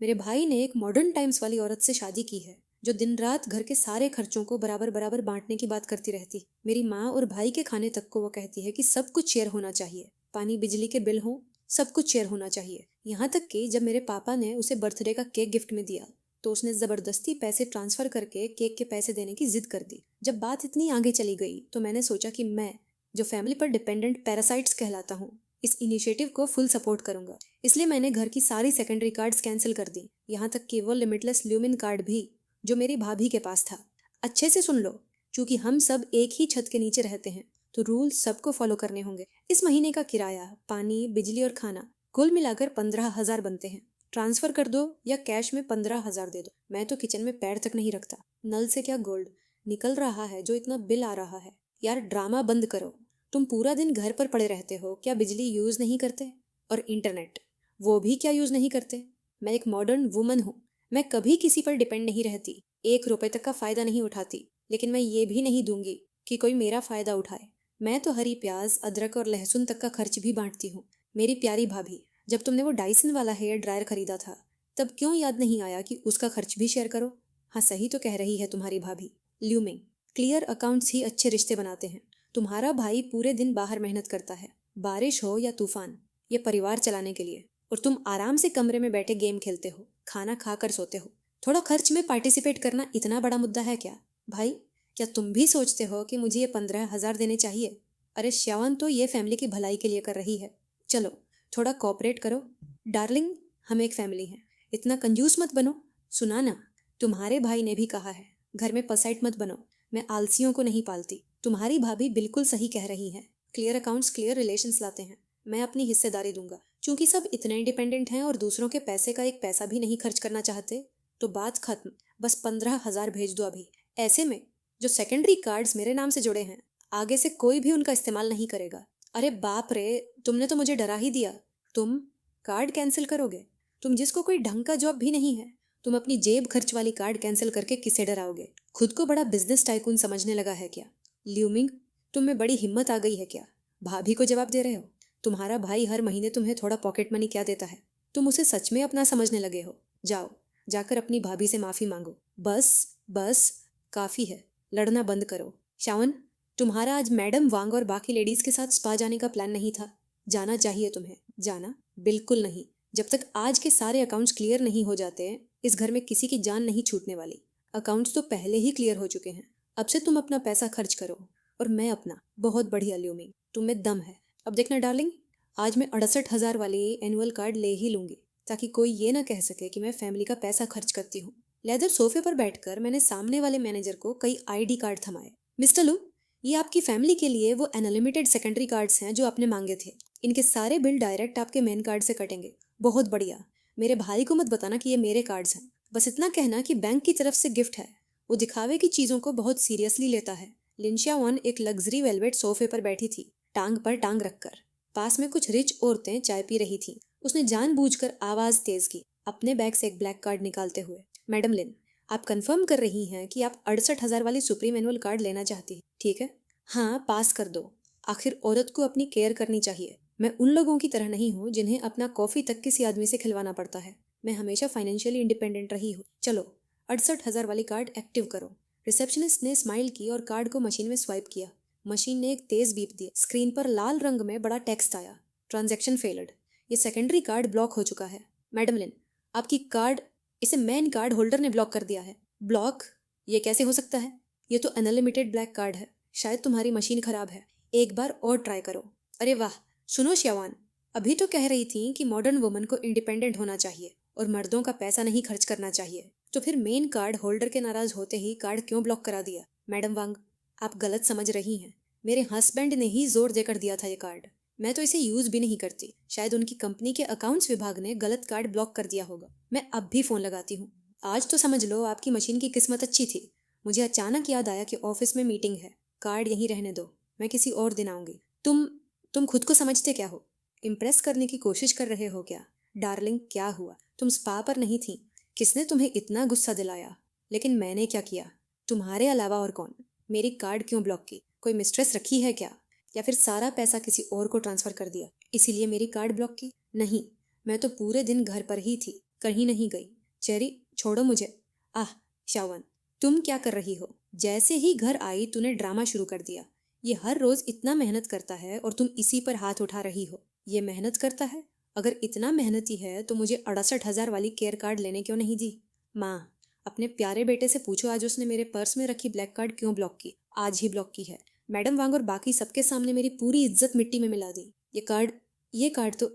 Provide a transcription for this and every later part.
मेरे भाई ने एक मॉडर्न टाइम्स वाली औरत से शादी की है जो दिन रात घर के सारे खर्चों को बराबर बराबर बांटने की बात करती रहती। मेरी माँ और भाई के खाने तक को वो कहती है कि सब कुछ शेयर होना चाहिए, पानी बिजली के बिल हो, सब कुछ शेयर होना चाहिए। यहाँ तक कि जब मेरे पापा ने उसे बर्थडे का केक गिफ्ट में दिया तो उसने जबरदस्ती पैसे ट्रांसफर करके केक के पैसे देने की जिद कर दी। जब बात इतनी आगे चली गई तो मैंने सोचा कि मैं, जो फैमिली पर डिपेंडेंट पैरासाइट्स कहलाता हूँ, इस इनिशिएटिव को फुल सपोर्ट करूंगा। इसलिए मैंने घर की सारी सेकेंडरी कार्ड्स कैंसिल कर दी, यहाँ तक कि वो लिमिटलेस ल्यूमिन कार्ड भी जो मेरी भाभी के पास था। अच्छे से सुन लो, क्योंकि हम सब एक ही छत के नीचे रहते हैं तो रूल सबको फॉलो करने होंगे। इस महीने का किराया, पानी, बिजली और खाना कुल मिलाकर 15,000 बनते हैं। ट्रांसफर कर दो या कैश में 15,000 दे दो। मैं तो किचन में पैर तक नहीं रखता। नल से क्या गोल्ड निकल रहा है जो इतना बिल आ रहा है। यार ड्रामा बंद करो। तुम पूरा दिन घर पर पड़े रहते हो, क्या बिजली यूज नहीं करते? और इंटरनेट, वो भी क्या यूज नहीं करते? मैं एक मॉडर्न वुमन हूँ, मैं कभी किसी पर डिपेंड नहीं रहती, 1 रुपए तक का फायदा नहीं उठाती, लेकिन मैं ये भी नहीं दूंगी कि कोई मेरा फायदा उठाए। मैं तो हरी प्याज, अदरक और लहसुन तक का खर्च भी बांटती हूँ। मेरी प्यारी भाभी, जब तुमने वो डाइसन वाला हेयर ड्रायर खरीदा था तब क्यों याद नहीं आया कि उसका खर्च भी शेयर करो? हाँ, सही तो कह रही है तुम्हारी भाभी। ल्यूमिंग, क्लियर अकाउंट्स ही अच्छे रिश्ते बनाते हैं। तुम्हारा भाई पूरे दिन बाहर मेहनत करता है, बारिश हो या तूफान, ये परिवार चलाने के लिए, और तुम आराम से कमरे में बैठे गेम खेलते हो, खाना खाकर सोते हो। थोड़ा खर्च में पार्टिसिपेट करना इतना बड़ा मुद्दा है क्या? भाई, क्या तुम भी सोचते हो कि मुझे ये 15,000 देने चाहिए? अरे श्यावन तो ये फैमिली की भलाई के लिए कर रही है। चलो थोड़ा कोऑपरेट करो। डार्लिंग, हम एक फैमिली हैं, इतना कंजूस मत बनो। सुना ना, तुम्हारे भाई ने भी कहा है घर में पसाइट मत बनो। मैं आलसियों को नहीं पालती। तुम्हारी भाभी बिल्कुल सही कह रही है। क्लियर अकाउंट्स क्लियर रिलेशंस लाते हैं। मैं अपनी हिस्सेदारी दूंगा, क्योंकि सब इतने इंडिपेंडेंट हैं और दूसरों के पैसे का एक पैसा भी नहीं खर्च करना चाहते। तो बात खत्म, बस 15,000 भेज दो अभी। ऐसे में जो सेकेंडरी कार्ड्स मेरे नाम से जुड़े हैं, आगे से कोई भी उनका इस्तेमाल नहीं करेगा। अरे बाप रे, तुमने तो मुझे डरा ही दिया। तुम कार्ड कैंसिल करोगे? तुम जिसको कोई ढंग का जॉब भी नहीं है, तुम अपनी जेब खर्च वाली कार्ड कैंसिल करके किसे डराओगे? खुद को बड़ा बिजनेस टाइकून समझने लगा है क्या? ल्यूमिंग, तुम में बड़ी हिम्मत आ गई है क्या? भाभी को जवाब दे रहे हो? तुम्हारा भाई हर महीने तुम्हें थोड़ा पॉकेट मनी क्या देता है? तुम उसे सच में अपना समझने लगे हो? जाओ, जाकर अपनी भाभी से माफी मांगो। बस बस, काफी है, लड़ना बंद करो। शावन, तुम्हारा आज मैडम वांग और बाकी लेडीज के साथ स्पा जाने का प्लान नहीं था? जाना चाहिए तुम्हें। जाना? बिल्कुल नहीं। जब तक आज के सारे अकाउंट्स क्लियर नहीं हो जाते, इस घर में किसी की जान नहीं छूटने वाली। अकाउंट्स तो पहले ही क्लियर हो चुके हैं। अब से तुम अपना पैसा खर्च करो और मैं अपना। बहुत बढ़िया ल्यूमिंग, तुम में दम है। अब देखना डार्लिंग, आज मैं 68,000 वाली एनुअल कार्ड ले ही लूंगी, ताकि कोई ये ना कह सके कि मैं फैमिली का पैसा खर्च करती हूँ। लेदर सोफे पर बैठकर मैंने सामने वाले मैनेजर को कई आईडी कार्ड थमाए। मिस्टर लू, ये आपकी फैमिली के लिए वो अनलिमिटेड सेकेंडरी कार्ड्स हैं जो आपने मांगे थे। इनके सारे बिल डायरेक्ट आपके मेन कार्ड से कटेंगे। बहुत बढ़िया। मेरे भाई को मत बताना कि ये मेरे कार्ड्स हैं। बस इतना कहना कि बैंक की तरफ से गिफ्ट है। वो दिखावे की चीजों को बहुत सीरियसली लेता है। लिंशिया वन एक लग्जरी वेलवेट सोफे पर बैठी थी, टांग पर टांग रखकर। पास में कुछ रिच औरतें चाय पी रही थीं। उसने जानबूझकर आवाज तेज की, अपने बैग से एक ब्लैक कार्ड निकालते हुए। मैडम लिन, आप कंफर्म कर रही हैं कि आप 68,000 वाली सुप्रीम एनुअल कार्ड लेना चाहती हैं, ठीक है? हाँ, पास कर दो। आखिर औरत को अपनी केयर करनी चाहिए। मैं उन लोगों की तरह नहीं हूँ जिन्हें अपना कॉफी तक किसी आदमी से खिलवाना पड़ता है। मैं हमेशा फाइनेंशियली इंडिपेंडेंट रही हूँ। चलो 68,000 वाली कार्ड एक्टिव करो। रिसेप्शनिस्ट ने स्माइल की और कार्ड को मशीन में स्वाइप किया। मशीन ने एक तेज बीप दी। स्क्रीन पर लाल रंग में बड़ा टेक्स्ट आया, ट्रांजैक्शन फेल्ड। ये सेकेंडरी कार्ड ब्लॉक हो चुका है। मैडम लिन, आपकी कार्ड, इसे मेन कार्ड होल्डर ने ब्लॉक कर दिया है। ब्लॉक? ये कैसे हो सकता है? ये तो अनलिमिटेड ब्लैक कार्ड है। शायद तुम्हारी मशीन खराब है, एक बार और ट्राई करो। अरे वाह, सुनो श्यावान, अभी तो कह रही थी कि मॉडर्न वुमन को इंडिपेंडेंट होना चाहिए और मर्दों का पैसा नहीं खर्च करना चाहिए, तो फिर मेन कार्ड होल्डर के नाराज होते ही कार्ड क्यों ब्लॉक करा दिया? मैडम वांग, आप गलत समझ रही हैं। मेरे हस्बैंड ने ही जोर देकर दिया था ये कार्ड। मैं तो इसे यूज भी नहीं करती। शायद उनकी कंपनी के अकाउंट्स विभाग ने गलत कार्ड ब्लॉक कर दिया होगा। मैं अब भी फोन लगाती हूँ। आज तो समझ लो आपकी मशीन की किस्मत अच्छी थी। मुझे अचानक याद आया कि ऑफिस में मीटिंग है। कार्ड यहीं रहने दो, मैं किसी और दिन आऊंगी। तुम खुद को समझते क्या हो? इम्प्रेस करने की कोशिश कर रहे हो क्या? डार्लिंग, क्या हुआ? तुम स्पा पर नहीं थी। किसने तुम्हें इतना गुस्सा दिलाया? लेकिन मैंने क्या किया? तुम्हारे अलावा और कौन? मेरी कार्ड क्यों ब्लॉक की? कोई मिस्ट्रेस रखी है क्या? या फिर सारा पैसा किसी और को ट्रांसफर कर दिया, इसीलिए मेरी कार्ड ब्लॉक की? नहीं, मैं तो पूरे दिन घर पर ही थी, कहीं नहीं गई। चेरी छोड़ो मुझे। आह शावन, तुम क्या कर रही हो? जैसे ही घर आई तूने ड्रामा शुरू कर दिया। ये हर रोज इतना मेहनत करता है और तुम इसी पर हाथ उठा रही हो। ये मेहनत करता है? अगर इतना मेहनती है तो मुझे 68,000 वाली केयर कार्ड लेने क्यों नहीं दी? माँ, अपने प्यारे बेटे से पूछो आज उसने मेरे पर्स में रखी ब्लैक कार्ड क्यों ब्लॉक की। आज ही ब्लॉक की है। मैडम वांग और बाकी सबके सामने मेरी पूरी इज्जत मिट्टी में मिला दी। ये कार्ड तो,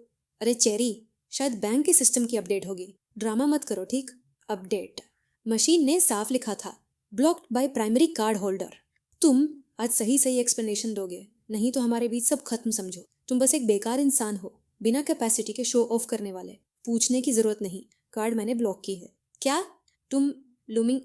अरे चेरी, शायद बैंक के सिस्टम की अपडेट होगी। ड्रामा मत करो ठीक। अपडेट। मशीन ने साफ लिखा था, blocked by primary card holder. तुम आज सही सही एक्सप्लेनेशन दोगे, नहीं तो हमारे बीच सब खत्म समझो। तुम बस एक बेकार इंसान हो, बिना कैपेसिटी के शो ऑफ करने वाले। पूछने की जरूरत नहीं, कार्ड मैंने ब्लॉक की है। क्या तुम लूमिंग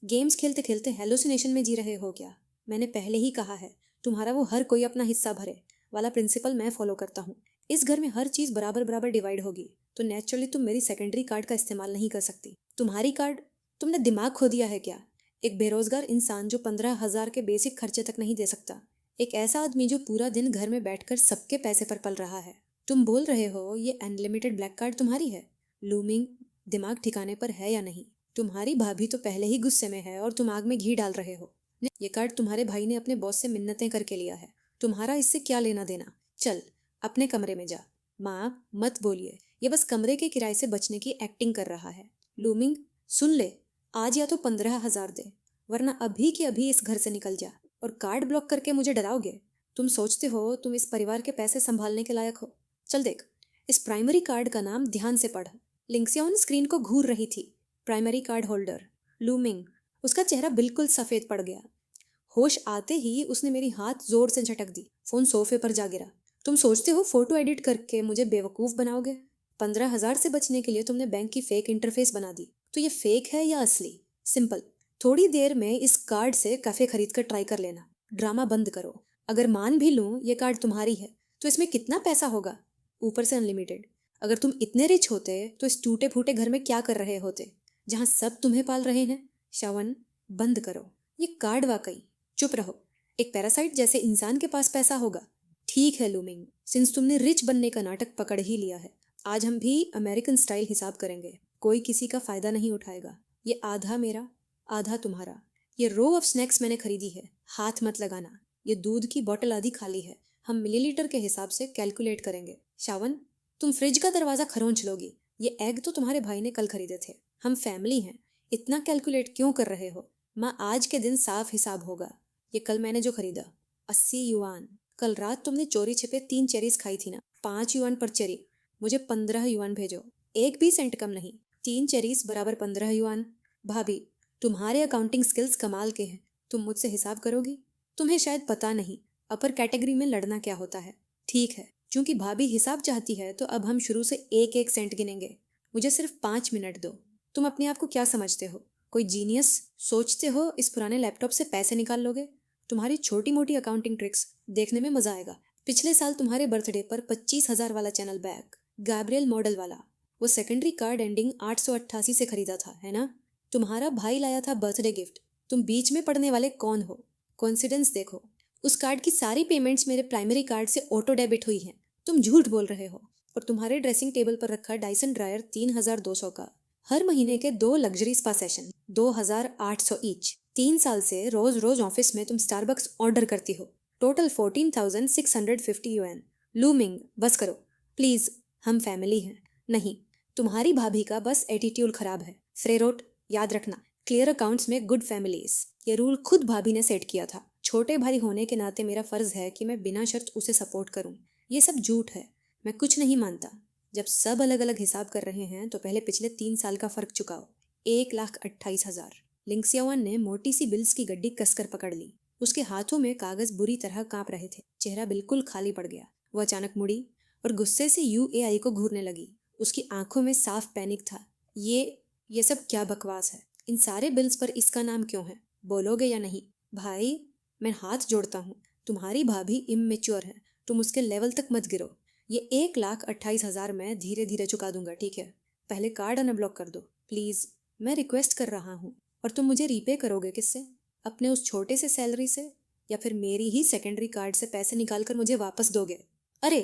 गेम्स खेलते खेलते हेलोसिनेशन में जी रहे हो क्या? मैंने पहले ही कहा है, तुम्हारा वो हर कोई अपना हिस्सा भरे वाला प्रिंसिपल मैं फॉलो करता हूँ। इस घर में हर चीज बराबर बराबर डिवाइड होगी, तो नेचुरली तुम मेरी सेकेंडरी कार्ड का इस्तेमाल नहीं कर सकती। तुम्हारी कार्ड? तुमने दिमाग खो दिया है क्या? एक बेरोजगार इंसान जो 15,000 के बेसिक खर्चे तक नहीं दे सकता, एक ऐसा आदमी जो पूरा दिन घर में बैठकर सबके पैसे पर पल रहा है। तुम बोल रहे हो ये अनलिमिटेड ब्लैक कार्ड तुम्हारी है? लूमिंग, दिमाग ठिकाने पर है या नहीं? तुम्हारी भाभी तो पहले ही गुस्से में है और तुम आग में घी डाल रहे हो। ये कार्ड तुम्हारे भाई ने अपने बॉस से मिन्नतें करके लिया है, तुम्हारा इससे क्या लेना देना? चल अपने कमरे में जा। माँ मत बोलिए, ये बस कमरे के किराए से बचने की एक्टिंग कर रहा है। लूमिंग सुन ले, आज या तो 15,000 दे, वरना अभी के अभी इस घर से निकल जा। और कार्ड ब्लॉक करके मुझे डराओगे? तुम सोचते हो तुम इस परिवार के पैसे संभालने के लायक हो? चल देख, इस प्राइमरी कार्ड का नाम ध्यान से पढ़। लिंक्सियन स्क्रीन को घूर रही थी। Primary card holder. लूमिंग। उसका चेहरा बिल्कुल सफेद पड़ गया। होश आते ही उसने मेरी हाथ जोर से झटक दी। फोन सोफे पर जा गिरा। तुम सोचते हो फोटो एडिट करके मुझे बेवकूफ बनाओगे? 15,000 से बचने के लिए तुमने बैंक की फेक इंटरफेस बना दी, तो ये फेक है या असली? सिंपल। थोड़ी देर में इस कार्ड से काफे खरीद कर ट्राई कर लेना। ड्रामा बंद करो। अगर मान भी लूं ये कार्ड तुम्हारी है, तो इसमें कितना पैसा होगा? ऊपर से अनलिमिटेड। अगर तुम इतने रिच होते तो इस टूटे फूटे घर में क्या कर रहे होते, जहां सब तुम्हें पाल रहे हैं? श्रवण बंद करो। ये कार्ड वाकई, चुप रहो। एक पैरासाइट जैसे इंसान के पास पैसा होगा? ठीक है लूमिंग, सिंस तुमने रिच बनने का नाटक पकड़ ही लिया है, आज हम भी अमेरिकन स्टाइल हिसाब करेंगे। कोई किसी का फायदा नहीं उठाएगा। ये आधा मेरा, आधा तुम्हारा। ये रो ऑफ स्नैक्स मैंने खरीदी है, हाथ मत लगाना। ये दूध की बोतल आधी खाली है, हम मिलीलीटर के हिसाब से कैलकुलेट करेंगे। शावन, तुम फ्रिज का दरवाजा खरोंच लोगी। ये एग तो तुम्हारे भाई ने कल खरीदे थे, हम फैमिली हैं। इतना कैलकुलेट क्यों कर रहे हो? माँ, आज के दिन साफ हिसाब होगा। ये कल मैंने जो खरीदा, 80 युआन। कल रात तुमने चोरी छिपे 3 चेरीज खाई थी ना, 5 युआन पर चेरी। मुझे 15 युआन भेजो, एक भी सेंट कम नहीं। 3 चेरीज बराबर 15 युआन। भाभी, तुम्हारे अकाउंटिंग स्किल्स कमाल के हैं, तुम मुझसे हिसाब करोगी? तुम्हें शायद पता नहीं अपर कैटेगरी में लड़ना क्या होता है। ठीक है, क्योंकि भाभी हिसाब चाहती है तो अब हम शुरू से एक एक सेंट गिनेंगे। मुझे सिर्फ 5 मिनट दो। तुम अपने आप को क्या समझते हो, कोई जीनियस? सोचते हो इस पुराने लैपटॉप से पैसे निकाल लोगे? तुम्हारी छोटी मोटी अकाउंटिंग ट्रिक्स देखने में मजा आएगा। पिछले साल तुम्हारे बर्थडे पर 25,000 वाला चैनल बैग, गैब्रियल मॉडल वाला, वो सेकेंडरी कार्ड एंडिंग 888 से खरीदा था, है ना? तुम्हारा भाई लाया था बर्थडे गिफ्ट। तुम बीच में पड़ने वाले कौन हो? कॉन्सिडेंस देखो, उस कार्ड की सारी पेमेंट्स मेरे प्राइमरी कार्ड से ऑटो डेबिट हुई हैं। तुम झूठ बोल रहे हो। और तुम्हारे ड्रेसिंग टेबल पर रखा डाइसन ड्रायर 3,200 का, हर महीने के 2 लग्जरी स्पा सेशन 2,800 ईच। 3 साल से रोज रोज ऑफिस में तुम स्टारबक्स ऑर्डर करती हो, टोटल 14,650 यूएन। लूमिंग बस करो प्लीज, हम फैमिली हैं। नहीं, तुम्हारी भाभी का बस एटीट्यूड खराब है। फ्रेरोट, याद रखना, क्लियर अकाउंट्स में गुड फैमिलीज। ये रूल खुद भाभी ने सेट किया था। छोटे भाई होने के नाते मेरा फर्ज है कि मैं बिना शर्त उसे सपोर्ट करूं। ये सब झूठ है, मैं कुछ नहीं मानता। जब सब अलग अलग हिसाब कर रहे हैं तो पहले पिछले 3 साल का फर्क चुकाओ। 1,28,000। लिंक्सियावन ने मोटी सी बिल्स की गड्डी कसकर पकड़ ली। उसके हाथों में कागज बुरी तरह कांप रहे थे, चेहरा बिल्कुल खाली पड़ गया। वो अचानक मुड़ी और गुस्से से यूएआई को घूरने लगी। उसकी आंखों में साफ पैनिक था। ये सब क्या बकवास है? इन सारे बिल्स पर इसका नाम क्यों है? बोलोगे या नहीं? भाई, मैं हाथ जोड़ता हूँ, तुम्हारी भाभी इमेच्योर है, तुम उसके लेवल तक मत गिरो। ये 1,28,000 मैं धीरे धीरे चुका दूंगा, ठीक है? पहले कार्ड अनब्लॉक कर दो प्लीज, मैं रिक्वेस्ट कर रहा हूँ। और तुम मुझे रीपे करोगे किससे? अपने उस छोटे से सैलरी से, या फिर मेरी ही सेकेंडरी कार्ड से पैसे निकाल कर मुझे वापस दोगे? अरे,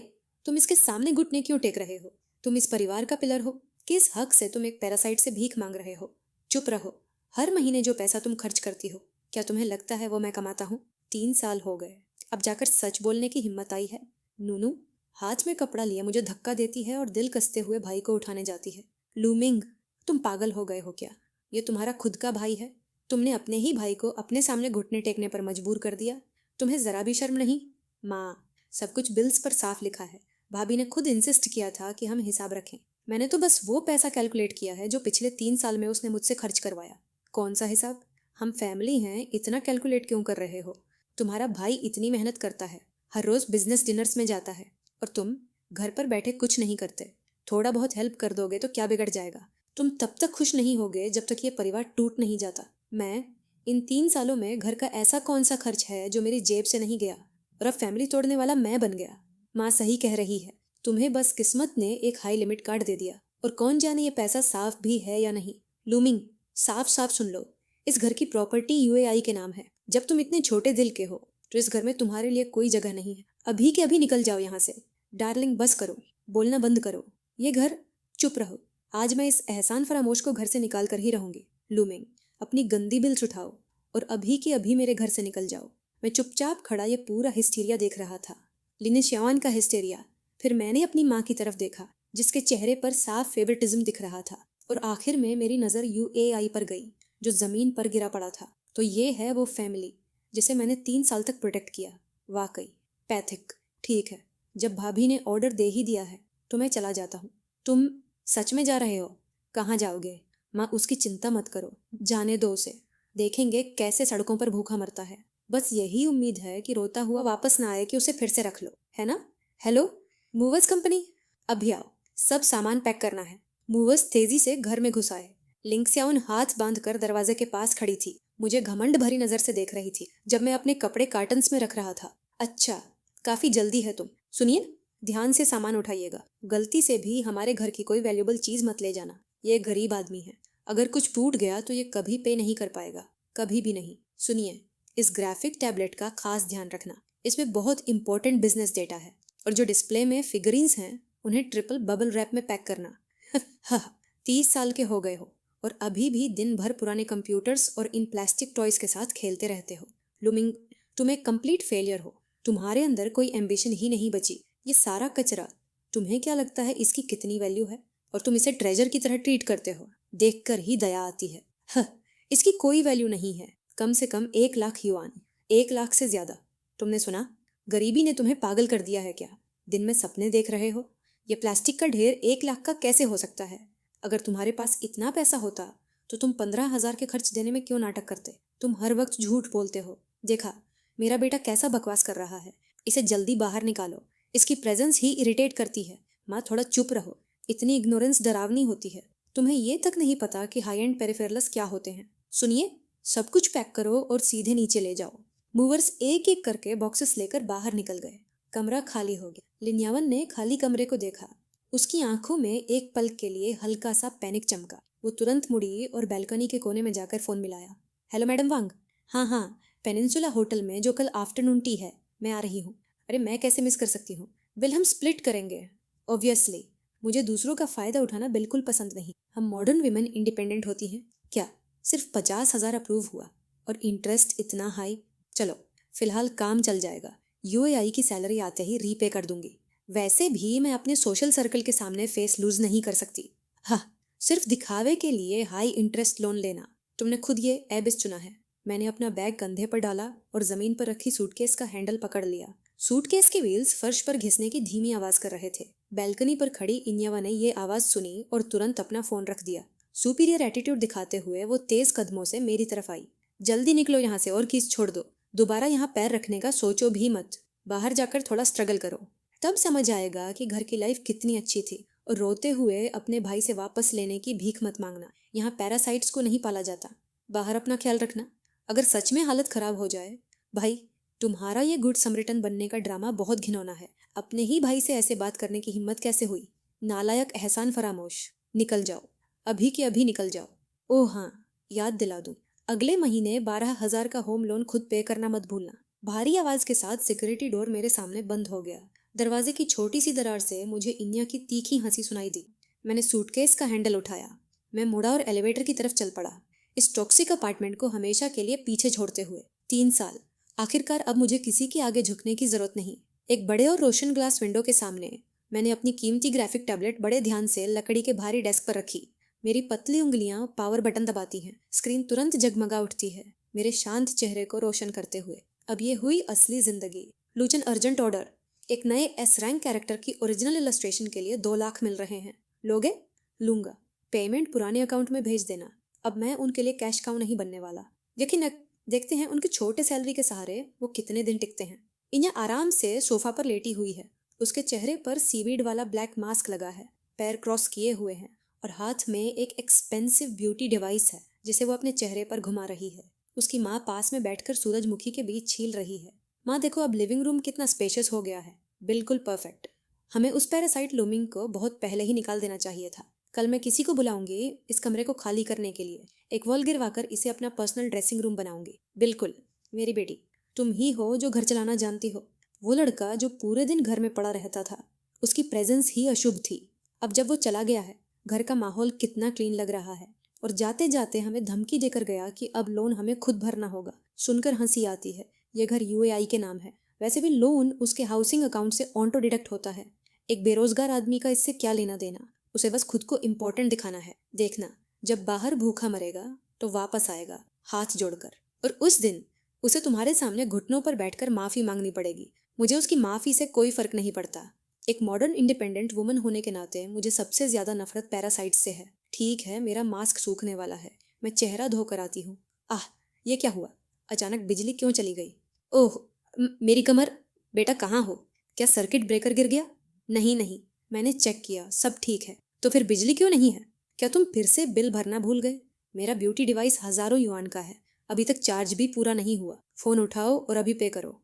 तुम इसके सामने घुटने क्यों टेक रहे हो? तुम इस परिवार का पिलर हो, किस हक से तुम एक पैरासाइट से भीख मांग रहे हो? चुप रहो। हर महीने जो पैसा तुम खर्च करती हो, क्या तुम्हें लगता है वो मैं कमाता हूँ? 3 साल हो गए, अब जाकर सच बोलने की हिम्मत आई है। नूनू हाथ में कपड़ा लिए मुझे धक्का देती है और दिल कसते हुए भाई को उठाने जाती है। लूमिंग, तुम पागल हो गए हो क्या? ये तुम्हारा खुद का भाई है। तुमने अपने ही भाई को अपने सामने घुटने टेकने पर मजबूर कर दिया। तुम्हें जरा भी शर्म नहीं? माँ, सब कुछ बिल्स पर साफ लिखा है। भाभी ने खुद इंसिस्ट किया था कि हम हिसाब रखें। मैंने तो बस वो पैसा कैलकुलेट किया है जो पिछले 3 साल में उसने मुझसे खर्च करवाया। कौन सा हिसाब? हम फैमिली हैं, इतना कैलकुलेट क्यों कर रहे हो? तुम्हारा भाई इतनी मेहनत करता है, हर रोज बिजनेस डिनर्स में जाता है, और तुम घर पर बैठे कुछ नहीं करते। थोड़ा बहुत हेल्प कर दोगे तो क्या बिगड़ जाएगा? तुम तब तक खुश नहीं होगे जब तक ये परिवार टूट नहीं जाता। मैं इन 3 सालों में घर का ऐसा कौन सा खर्च है जो मेरी जेब से नहीं गया, और अब फैमिली तोड़ने वाला मैं बन गया। माँ सही कह रही है, तुम्हें बस किस्मत ने एक हाई लिमिट कार्ड दे दिया, और कौन जाने ये पैसा साफ भी है या नहीं। लूमिंग, साफ साफ सुन लो, इस घर की प्रॉपर्टी यूएआई के नाम है। जब तुम इतने छोटे दिल के हो तो इस घर में तुम्हारे लिए कोई जगह नहीं है। अभी के अभी निकल जाओ यहाँ से। डार्लिंग बस करो, बोलना बंद करो। ये घर, चुप रहो। आज मैं इस एहसान फरामोश को घर से निकाल कर ही रहूंगी। लूमिंग, अपनी गंदी बिल्स उठाओ और अभी के अभी मेरे घर से निकल जाओ। मैं चुपचाप खड़ा ये पूरा हिस्टीरिया देख रहा था। लिनिशियान का हिस्टीरिया। फिर मैंने अपनी माँ की तरफ देखा, जिसके चेहरे पर साफ फेवरेटिज्म दिख रहा था, और आखिर में मेरी नज़र यूएआई पर गई, जो ज़मीन पर गिरा पड़ा था। तो ये है वो फैमिली जिसे मैंने 3 साल तक प्रोटेक्ट किया। वाकई पैथिक। ठीक है, जब भाभी ने ऑर्डर दे ही दिया है तो मैं चला जाता हूँ। तुम सच में जा रहे हो? कहाँ जाओगे? माँ, उसकी चिंता मत करो, जाने दो उसे। देखेंगे कैसे सड़कों पर भूखा मरता है। बस यही उम्मीद है कि रोता हुआ वापस ना आए कि उसे फिर से रख लो, है ना? हेलो मूवर्स कंपनी, अभी आओ, सब सामान पैक करना है। मूवर्स तेजी से घर में घुस आए। लिंक्सियाउन हाथ बांधकर दरवाजे के पास खड़ी थी, मुझे घमंड भरी नजर से देख रही थी जब मैं अपने कपड़े कार्टन्स में रख रहा था। अच्छा, काफी जल्दी है तुम। सुनिए, ध्यान से सामान उठाइएगा। गलती से भी हमारे घर की कोई वैल्यूबल चीज मत ले जाना। ये गरीब आदमी है, अगर कुछ टूट गया तो ये कभी पे नहीं कर पाएगा, कभी भी नहीं। सुनिए, इस ग्राफिक टैबलेट का खास ध्यान रखना, इसमें बहुत इंपॉर्टेंट बिजनेस डेटा है, और जो डिस्प्ले में फिगरीन्स हैं उन्हें ट्रिपल बबल रैप में पैक करना। हाँ, 30 साल के हो गए हो और अभी भी दिन भर पुराने कंप्यूटर्स और इन प्लास्टिक टॉयज के साथ खेलते रहते हो। लुमिंग, तुम एक कंप्लीट फेलियर हो। तुम्हारे अंदर कोई एम्बिशन ही नहीं बची। ये सारा कचरा, तुम्हें क्या लगता है इसकी कितनी वैल्यू है? और तुम इसे ट्रेजर की तरह ट्रीट करते हो। देखकर ही दया आती है। इसकी कोई वैल्यू नहीं है। कम से कम 1 लाख युआन, 1 लाख से ज्यादा। तुमने सुना? गरीबी ने तुम्हें पागल कर दिया है क्या? दिन में सपने देख रहे हो? ये प्लास्टिक का ढेर 1 लाख का कैसे हो सकता है? अगर तुम्हारे पास इतना पैसा होता तो तुम 15,000 के खर्च देने में क्यों नाटक करते? तुम हर वक्त झूठ बोलते हो। देखा, मेरा बेटा कैसा बकवास कर रहा है। इसे जल्दी बाहर निकालो, इसकी प्रेजेंस ही इरिटेट करती है। माँ, थोड़ा चुप रहो, इतनी इग्नोरेंस डरावनी होती है। तुम्हें ये तक नहीं पता कि हाई एंड पेरिफेरल्स क्या होते हैं। सुनिए, सब कुछ पैक करो और सीधे नीचे ले जाओ। मूवर्स एक एक करके बॉक्सेस लेकर बाहर निकल गए। कमरा खाली हो गया। लिन्यावन ने खाली कमरे को देखा। उसकी आंखों में एक पल के लिए हल्का सा पैनिक चमका। वो तुरंत मुड़ी और बालकनी के कोने में जाकर फोन मिलाया। हेलो मैडम वांग। हाँ हाँ, पेनिनसुला होटल में जो कल आफ्टरनून टी है, मैं आ रही हूँ। अरे मैं कैसे मिस कर सकती हूँ? बिल हम स्प्लिट करेंगे। ऑब्वियसली, मुझे दूसरों का फायदा उठाना बिल्कुल पसंद नहीं। हम मॉडर्न विमेन इंडिपेंडेंट होती हैं क्या? सिर्फ 50,000 अप्रूव हुआ और इंटरेस्ट इतना हाई। चलो, फिलहाल काम चल जाएगा। यूएआई की सैलरी आते ही रीपे कर दूंगी। वैसे भी मैं अपने सोशल सर्कल के सामने फेस लूज नहीं कर सकती। हाँ, सिर्फ दिखावे के लिए हाई इंटरेस्ट लोन लेना, तुमने खुद ये एबिस चुना है। मैंने अपना बैग कंधे पर डाला और जमीन पर रखी सूटकेस का हैंडल पकड़ लिया। सूटकेस के व्हील्स फर्श पर घिसने की धीमी आवाज कर रहे थे। बैल्कनी पर खड़ी इन्यावा ने ये आवाज सुनी और तुरंत अपना फोन रख दिया। सुपीरियर एटीट्यूड दिखाते हुए वो तेज कदमों से मेरी तरफ आई। जल्दी निकलो यहाँ से और कीस छोड़ दो। दोबारा यहाँ पैर रखने का सोचो भी मत। बाहर जाकर थोड़ा स्ट्रगल करो, तब समझ आएगा कि घर की लाइफ कितनी अच्छी थी। और रोते हुए अपने भाई से वापस लेने की भीख मत मांगना। यहाँ पैरासाइट्स को नहीं पाला जाता। बाहर अपना ख्याल रखना। अगर सच में हालत खराब हो जाए, भाई, तुम्हारा ये गुड समरिटन बनने का ड्रामा बहुत घिनौना है। अपने ही भाई से ऐसे बात करने की हिम्मत कैसे हुई? नालायक एहसान फरामोश, निकल जाओ, अभी के अभी निकल जाओ। ओह हाँ, याद दिला दूं, अगले महीने 12,000 का होम लोन खुद पे करना मत भूलना। भारी आवाज के साथ सिक्योरिटी डोर मेरे सामने बंद हो गया। दरवाजे की छोटी सी दरार से मुझे इन्या की तीखी हंसी सुनाई दी। मैंने सूटकेस का हैंडल उठाया। मैं मुड़ा और एलिवेटर की तरफ चल पड़ा, इस टॉक्सिक अपार्टमेंट को हमेशा के लिए पीछे छोड़ते हुए। 3 साल। आखिरकार अब मुझे किसी के आगे झुकने की जरूरत नहीं। एक बड़े और रोशन ग्लास विंडो के सामने मैंने अपनी कीमती ग्राफिक टैबलेट बड़े ध्यान से लकड़ी के भारी डेस्क पर रखी। मेरी पतली उंगलियां पावर बटन दबाती हैं। स्क्रीन तुरंत जगमगा उठती है, मेरे शांत चेहरे को रोशन करते हुए। अब ये हुई असली जिंदगी। लूचन अर्जेंट ऑर्डर। एक नए एस रैंक कैरेक्टर की ओरिजिनल इलस्ट्रेशन के लिए 2 लाख मिल रहे हैं। लोगे? लूंगा। पेमेंट पुराने अकाउंट में भेज देना। अब मैं उनके लिए कैश काउ नहीं बनने वाला। यकीन देखते हैं उनके छोटे सैलरी के सहारे वो कितने दिन टिकते हैं। इन्हें आराम से सोफा पर लेटी हुई है। उसके चेहरे पर सीवीड वाला ब्लैक मास्क लगा है, पैर क्रॉस किए हुए हैं और हाथ में एक एक्सपेंसिव ब्यूटी डिवाइस है जिसे वो अपने चेहरे पर घुमा रही है। उसकी माँ पास में बैठकर सूरजमुखी के बीच छील रही है। माँ देखो, अब लिविंग रूम कितना स्पेशियस हो गया है, बिल्कुल परफेक्ट। हमें उस पैरासाइट लूमिंग को बहुत पहले ही निकाल देना चाहिए था। कल मैं किसी को बुलाऊंगी इस कमरे को खाली करने के लिए। एक वॉल गिरवाकर इसे अपना पर्सनल ड्रेसिंग रूम बनाऊंगी। बिल्कुल मेरी बेटी, तुम ही हो जो घर चलाना जानती हो। वो लड़का जो पूरे दिन घर में पड़ा रहता था, उसकी प्रेजेंस ही अशुभ थी। अब जब वो चला गया है, घर का माहौल कितना क्लीन लग रहा है। और जाते जाते हमें धमकी देकर गया कि अब लोन हमें खुद भरना होगा। सुनकर हंसी आती है। ये घर यूएआई के नाम है, वैसे भी लोन उसके हाउसिंग अकाउंट से ऑटो डिडक्ट होता है। एक बेरोजगार आदमी का इससे क्या लेना देना। उसे बस खुद को इम्पोर्टेंट दिखाना है। देखना, जब बाहर भूखा मरेगा तो वापस आएगा हाथ जोड़कर, और उस दिन उसे तुम्हारे सामने घुटनों पर बैठकर माफी मांगनी पड़ेगी। मुझे उसकी माफी से कोई फर्क नहीं पड़ता। एक मॉडर्न इंडिपेंडेंट वुमन होने के नाते मुझे सबसे ज्यादा नफरत पैरासाइट से है। ठीक है, मेरा मास्क सूखने वाला है, मैं चेहरा धोकर आती हूँ। आह, ये क्या हुआ? अचानक बिजली क्यों चली गई? ओह, मेरी कमर। बेटा कहाँ हो? क्या सर्किट ब्रेकर गिर गया? नहीं नहीं, मैंने चेक किया, सब ठीक है। तो फिर बिजली क्यों नहीं है? क्या तुम फिर से बिल भरना भूल गए? मेरा ब्यूटी डिवाइस हजारों युआन का है, अभी तक चार्ज भी पूरा नहीं हुआ। फोन उठाओ और अभी पे करो।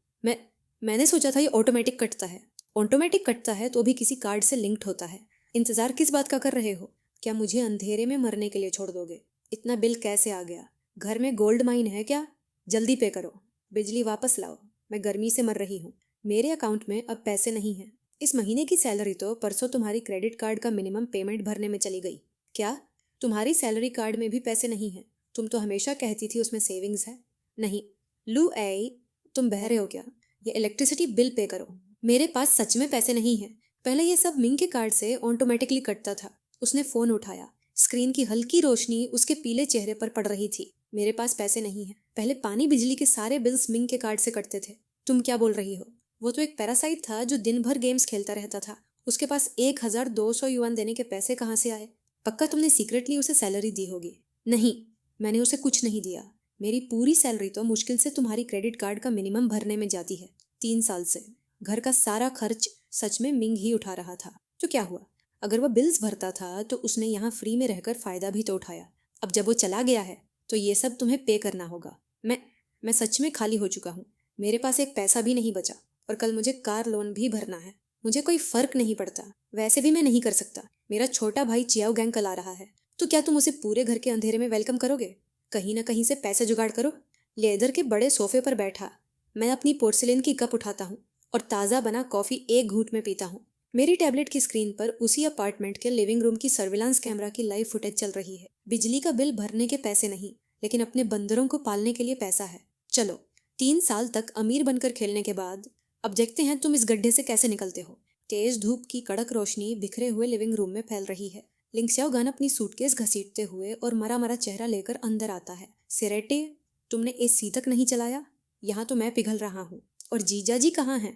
मैंने सोचा था ये ऑटोमेटिक कटता है। ऑटोमेटिक कटता है तो भी किसी कार्ड से लिंक्ड होता है। इंतजार किस बात का कर रहे हो? क्या मुझे अंधेरे में मरने के लिए छोड़ दोगे? इतना बिल कैसे आ गया? घर में गोल्ड माइन है क्या? जल्दी पे करो, बिजली वापस लाओ, मैं गर्मी से मर रही हूँ। मेरे अकाउंट में अब पैसे नहीं हैं। इस महीने की सैलरी तो परसों तुम्हारी क्रेडिट कार्ड का मिनिमम पेमेंट भरने में चली गई। क्या तुम्हारी सैलरी कार्ड में भी पैसे नहीं हैं? तुम तो हमेशा कहती थी उसमें सेविंग्स है। नहीं लू ऐ, तुम बहरे हो क्या? ये इलेक्ट्रिसिटी बिल पे करो। मेरे पास सच में पैसे नहीं है। पहले ये सब मिंग के कार्ड से ऑटोमेटिकली कटता था। उसने फोन उठाया। स्क्रीन की हल्की रोशनी उसके पीले चेहरे पर पड़ रही थी। मेरे पास पैसे नहीं है। पहले पानी बिजली के सारे बिल्स मिंग के कार्ड से कटते थे। तुम क्या बोल रही हो? वो तो एक पैरासाइट था जो दिन भर गेम्स खेलता रहता था। उसके पास 1200 युआन देने के पैसे कहाँ से आए? पक्का तुमने सीक्रेटली उसे सैलरी दी होगी। नहीं, मैंने उसे कुछ नहीं दिया। मेरी पूरी सैलरी तो मुश्किल से तुम्हारी क्रेडिट कार्ड का मिनिमम भरने में जाती है। 3 साल से घर का सारा खर्च सच में मिंग ही उठा रहा था। तो क्या हुआ? अगर वह बिल्स भरता था तो उसने यहाँ फ्री में रहकर फायदा भी तो उठाया। अब जब वो चला गया है तो ये सब तुम्हें पे करना होगा। मैं सच में खाली हो चुका हूँ। मेरे पास एक पैसा भी नहीं बचा और कल मुझे कार लोन भी भरना है। मुझे कोई फर्क नहीं पड़ता, वैसे भी मैं नहीं कर सकता। मेरा छोटा भाई चियाओ गैंग कल आ रहा है, तो क्या तुम उसे पूरे घर के अंधेरे में वेलकम करोगे? कहीं ना कहीं से पैसे जुगाड़ करो। लेदर के बड़े सोफे पर बैठा मैं अपनी पोर्सिलेन की कप उठाता हूँ और ताज़ा बना कॉफी एक घूंट में पीता हूँ। मेरी टैबलेट की स्क्रीन पर उसी अपार्टमेंट के लिविंग रूम की सर्विलांस कैमरा की लाइव फुटेज चल रही है। बिजली का बिल भरने के पैसे नहीं, लेकिन अपने बंदरों को पालने के लिए पैसा है। चलो, 3 साल तक अमीर बनकर खेलने के बाद अब देखते हैं तुम इस गड्ढे से कैसे निकलते हो। तेज धूप की कड़क रोशनी बिखरे हुए लिविंग रूम में फैल रही है। लिंग स्याओगन अपनी सूटकेस घसीटते हुए और मरा मरा चेहरा लेकर अंदर आता है। सिरेटे, तुमने एसी तक नहीं चलाया? यहाँ तो मैं पिघल रहा हूँ। और जीजा जी कहाँ हैं?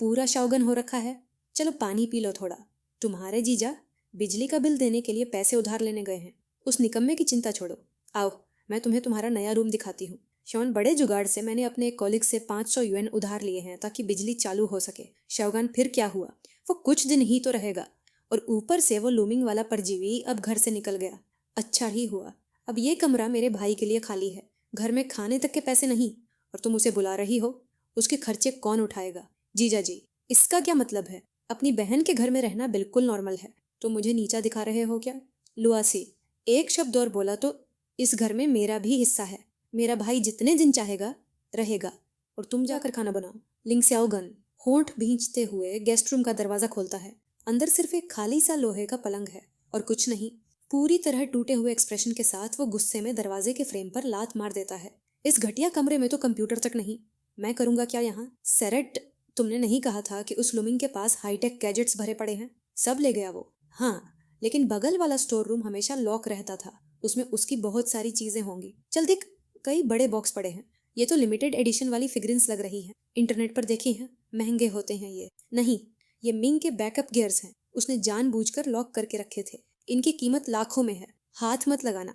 पूरा शाओगन हो रखा है। चलो पानी पी लो थोड़ा। तुम्हारे जीजा बिजली का बिल देने के लिए पैसे उधार लेने गए हैं। उस निकम्मे की चिंता छोड़ो, आओ मैं तुम्हें तुम्हारा नया रूम दिखाती हूँ। शॉन, बड़े जुगाड़ से मैंने अपने एक कॉलिग से 500 युएन उधार लिए हैं ताकि बिजली चालू हो सके। शाओगन, फिर क्या हुआ? वो कुछ दिन ही तो रहेगा, और ऊपर से वो लूमिंग वाला परजीवी अब घर से निकल गया। अच्छा ही हुआ। अब ये कमरा मेरे भाई के लिए खाली है। घर में खाने तक के पैसे नहीं, और तुम उसे बुला रही हो। उसके खर्चे कौन उठाएगा? जीजा जी, इसका क्या मतलब है? अपनी बहन के घर में रहना बिल्कुल नॉर्मल है। तो मुझे नीचा दिखा रहे हो क्या? लुआसी एक शब्द और बोला तो इस घर में मेरा भी हिस्सा है। मेरा भाई जितने दिन चाहेगा रहेगा, और तुम जाकर खाना बनाओ। लिंग स्याओगन होंठ भींचते हुए गेस्ट रूम का दरवाजा खोलता है। अंदर सिर्फ एक खाली सा लोहे का पलंग है और कुछ नहीं। पूरी तरह टूटे हुए एक्सप्रेशन के साथ वो गुस्से में दरवाजे के फ्रेम पर लात मार देता है। इस घटिया कमरे में तो कंप्यूटर तक नहीं, मैं करूंगा क्या यहाँ? सेरेट, तुमने नहीं कहा था कि उस लुमिंग के पास हाईटेक गैजेट्स भरे पड़े हैं? सब ले गया वो। हाँ, लेकिन बगल वाला स्टोर रूम हमेशा लॉक रहता था, उसमें उसकी बहुत सारी चीजें होंगी। चल देख, कई बड़े बॉक्स पड़े हैं। ये तो लिमिटेड एडिशन वाली फिगरेंस लग रही हैं। इंटरनेट पर देखी हैं, महंगे होते हैं ये। नहीं, ये मिंग के बैकअप गियर्स हैं, उसने जानबूझकर लॉक करके रखे थे। इनकी कीमत लाखों में है, हाथ मत लगाना।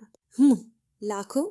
लाखों?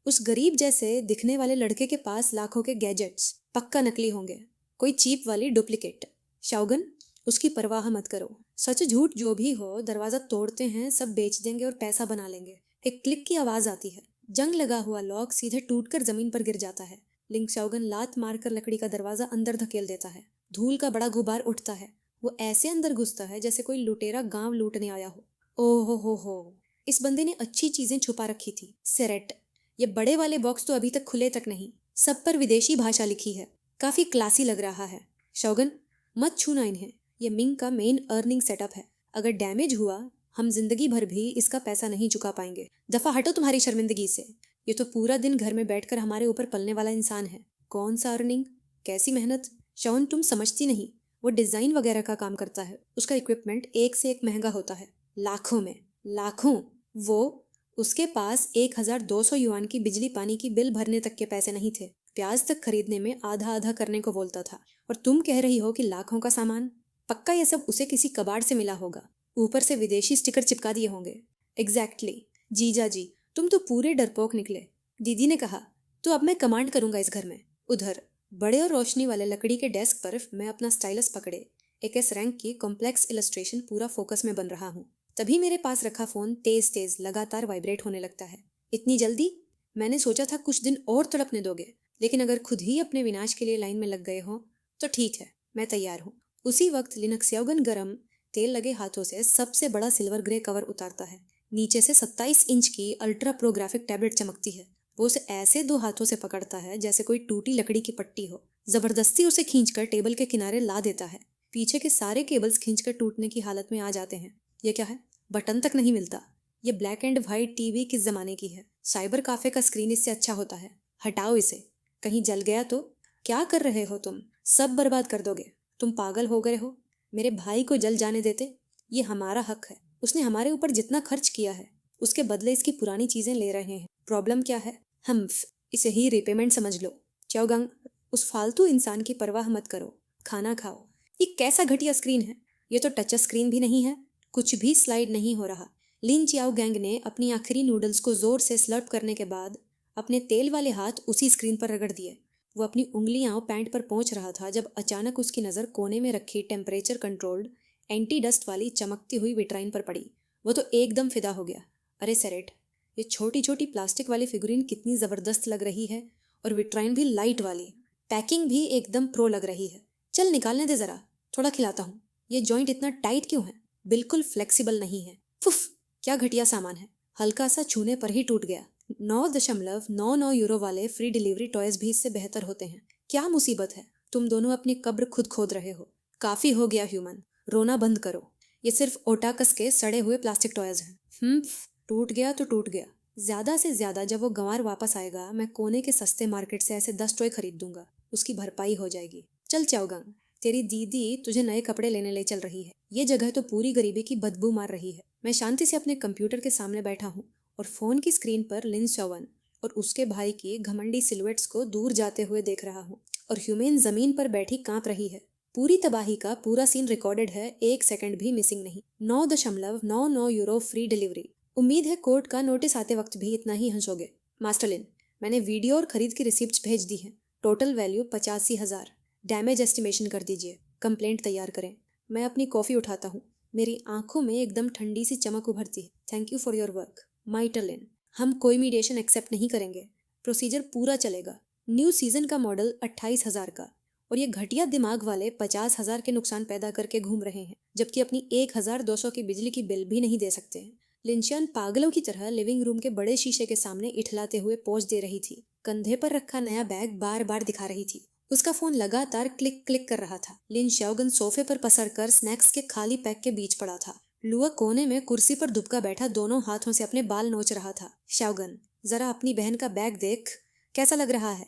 उस गरीब जैसे दिखने वाले लड़के के पास लाखों के गैजेट्स पक्का नकली होंगे, कोई चीप वाली डुप्लीकेट। शाओगन, उसकी परवाह मत करो। सच झूठ जो भी हो, दरवाजा तोड़ते हैं, सब बेच देंगे और पैसा बना लेंगे। एक क्लिक की आवाज आती है, जंग लगा हुआ लॉक सीधे टूटकर जमीन पर गिर जाता है। लिंग शाओगन लात मारकर लकड़ी का दरवाजा अंदर धकेल देता है। धूल का बड़ा गुबार उठता है। वो ऐसे अंदर घुसता है जैसे कोई लुटेरा गांव लूटने आया हो। ओहो हो, इस बंदे ने अच्छी चीजें छुपा रखी थी। सेरेट, ये बड़े वाले बॉक्स तो अभी तक खुले तक नहीं, सब पर विदेशी भाषा लिखी है। काफी क्लासी लग रहा है। शाओगन, मत छूना इन्हें, ये मिंग का मेन अर्निंग सेटअप है। अगर डैमेज हुआ, हम जिंदगी भर भी इसका पैसा नहीं चुका पाएंगे। दफा हटो तुम्हारी शर्मिंदगी से। ये तो पूरा दिन घर में बैठकर हमारे ऊपर पलने वाला इंसान है। कौन सा अर्निंग, कैसी मेहनत? शौन, तुम समझती नहीं, वो डिजाइन वगैरह का काम करता है, उसका इक्विपमेंट एक से एक महंगा होता है, लाखों में। लाखों? वो, उसके पास 1200 युआन की बिजली पानी की बिल भरने तक के पैसे नहीं थे। प्याज तक खरीदने में आधा आधा करने को बोलता था, और तुम कह रही हो कि लाखों का सामान? पक्का ये सब उसे किसी कबाड़ से मिला होगा, ऊपर से विदेशी स्टिकर चिपका दिए होंगे। एग्जैक्टली। जीजा जी, तुम तो पूरे डरपोक निकले। दीदी ने कहा, तो अब मैं कमांड करूंगा इस घर में। उधर बड़े और रोशनी वाले लकड़ी के डेस्क पर मैं अपना स्टाइलस पकड़े एक एस रैंक की कॉम्प्लेक्स इलस्ट्रेशन पूरा फोकस में बन रहा हूँ। तभी मेरे पास रखा फोन तेज तेज लगातार वाइब्रेट होने लगता है। इतनी जल्दी? मैंने सोचा था कुछ दिन और तड़पने दोगे, लेकिन अगर खुद ही अपने विनाश के लिए लाइन में लग गए हो तो ठीक है, मैं तैयार हूँ। उसी वक्त लिनक्स शाओगन गरम तेल लगे हाथों से सबसे बड़ा सिल्वर ग्रे कवर उतारता है। नीचे से 27 इंच की अल्ट्रा प्रो ग्राफिक टैबलेट चमकती है। वो उसे ऐसे 2 हाथों से पकड़ता है जैसे कोई टूटी लकड़ी की पट्टी हो। जबरदस्ती उसे खींचकर टेबल के किनारे ला देता है। पीछे के सारे केबल्स खींचकर टूटने की हालत में आ जाते हैं। ये क्या है? बटन तक नहीं मिलता। ये ब्लैक एंड व्हाइट टीवी किस जमाने की है? साइबर काफे का स्क्रीन इससे अच्छा होता है। हटाओ इसे, कहीं जल गया तो? क्या कर रहे हो तुम? सब बर्बाद कर दोगे। तुम पागल हो गए हो? मेरे भाई को जल जाने देते? ये हमारा हक है। उसने हमारे ऊपर जितना खर्च किया है, उसके बदले इसकी पुरानी चीजें ले रहे हैं। प्रॉब्लम क्या है? हम इसे ही रिपेमेंट समझ लो। चाओगंग, उस फालतू इंसान की परवाह मत करो, खाना खाओ। ये कैसा घटिया स्क्रीन है? ये तो टच स्क्रीन भी नहीं है, कुछ भी स्लाइड नहीं हो रहा। लिन चियाओगैंग ने अपनी आखिरी नूडल्स को जोर से स्लर्प करने के बाद अपने तेल वाले हाथ उसी स्क्रीन पर रगड़ दिए। वो अपनी उंगलियां पैंट पर पहुंच रहा था जब अचानक उसकी नज़र कोने में रखी टेम्परेचर कंट्रोल्ड एंटी डस्ट वाली चमकती हुई विट्राइन पर पड़ी। वो तो एकदम फिदा हो गया। अरे सेरेट, ये छोटी छोटी प्लास्टिक वाली फिगुरीन कितनी ज़बरदस्त लग रही है, और विट्राइन भी लाइट वाली। पैकिंग भी एकदम प्रो लग रही है। चल निकालने दे ज़रा, थोड़ा खिलाता हूँ। ये जॉइंट इतना टाइट क्यों है? बिल्कुल फ्लेक्सिबल नहीं है। फुफ, क्या घटिया सामान है, हल्का सा छूने पर ही टूट गया। 9.99 यूरो वाले फ्री डिलीवरी टॉयज भी इससे बेहतर होते हैं। क्या मुसीबत है? तुम दोनों अपनी कब्र खुद खोद रहे हो। काफी हो गया ह्यूमन, रोना बंद करो। ये सिर्फ ओटाकस के सड़े हुए प्लास्टिक टॉयज हैं। टूट गया तो टूट गया। ज्यादा से ज्यादा जब वो गंवार वापस आएगा, मैं कोने के सस्ते मार्केट से ऐसे 10 टॉय खरीद दूंगा, उसकी भरपाई हो जाएगी। चल चाओगंग, तेरी दीदी तुझे नए कपड़े लेने ले चल रही है। ये जगह तो पूरी गरीबी की बदबू मार रही है। मैं शांति से अपने कंप्यूटर के सामने बैठा हूँ और फोन की स्क्रीन पर लिन शाओवन और उसके भाई की घमंडी सिलुएट्स को दूर जाते हुए देख रहा हूँ, और ह्यूमेन जमीन पर बैठी कांप रही है। पूरी तबाही का पूरा सीन रिकॉर्डेड है, 1 सेकंड भी मिसिंग नहीं। 9.99 यूरो फ्री डिलीवरी। उम्मीद है कोर्ट का नोटिस आते वक्त भी इतना ही हंसोगे। मास्टर लिन, मैंने वीडियो और खरीद की रिसिप्ट भेज दी हैं। Total value 85,000। डैमेज एस्टिमेशन कर दीजिए, कंप्लेंट तैयार करें। मैं अपनी कॉफ़ी उठाता हूँ। मेरी आंखों में एकदम ठंडी सी चमक उभरती है। Thank you for your work माइटर लिन। हम कोई मीडिएशन एक्सेप्ट नहीं करेंगे, प्रोसीजर पूरा चलेगा। न्यू सीजन का मॉडल 28,000 का, और ये घटिया दिमाग वाले 50,000 के नुकसान पैदा करके घूम रहे हैं, जबकि अपनी 1,200 की बिजली की बिल भी नहीं दे सकते हैं। लिंशियन पागलों की तरह लिविंग रूम के बड़े शीशे के सामने इठलाते हुए पोज दे रही थी। कंधे पर रखा नया बैग बार बार दिखा रही थी। उसका फोन लगातार क्लिक क्लिक कर रहा था। लिन शाओगन सोफे पर पसर कर स्नैक्स के खाली पैक के बीच पड़ा था। लुआ कोने में कुर्सी पर दुबका बैठा दोनों हाथों से अपने बाल नोच रहा था। शाओगन, जरा अपनी बहन का बैग देख, कैसा लग रहा है?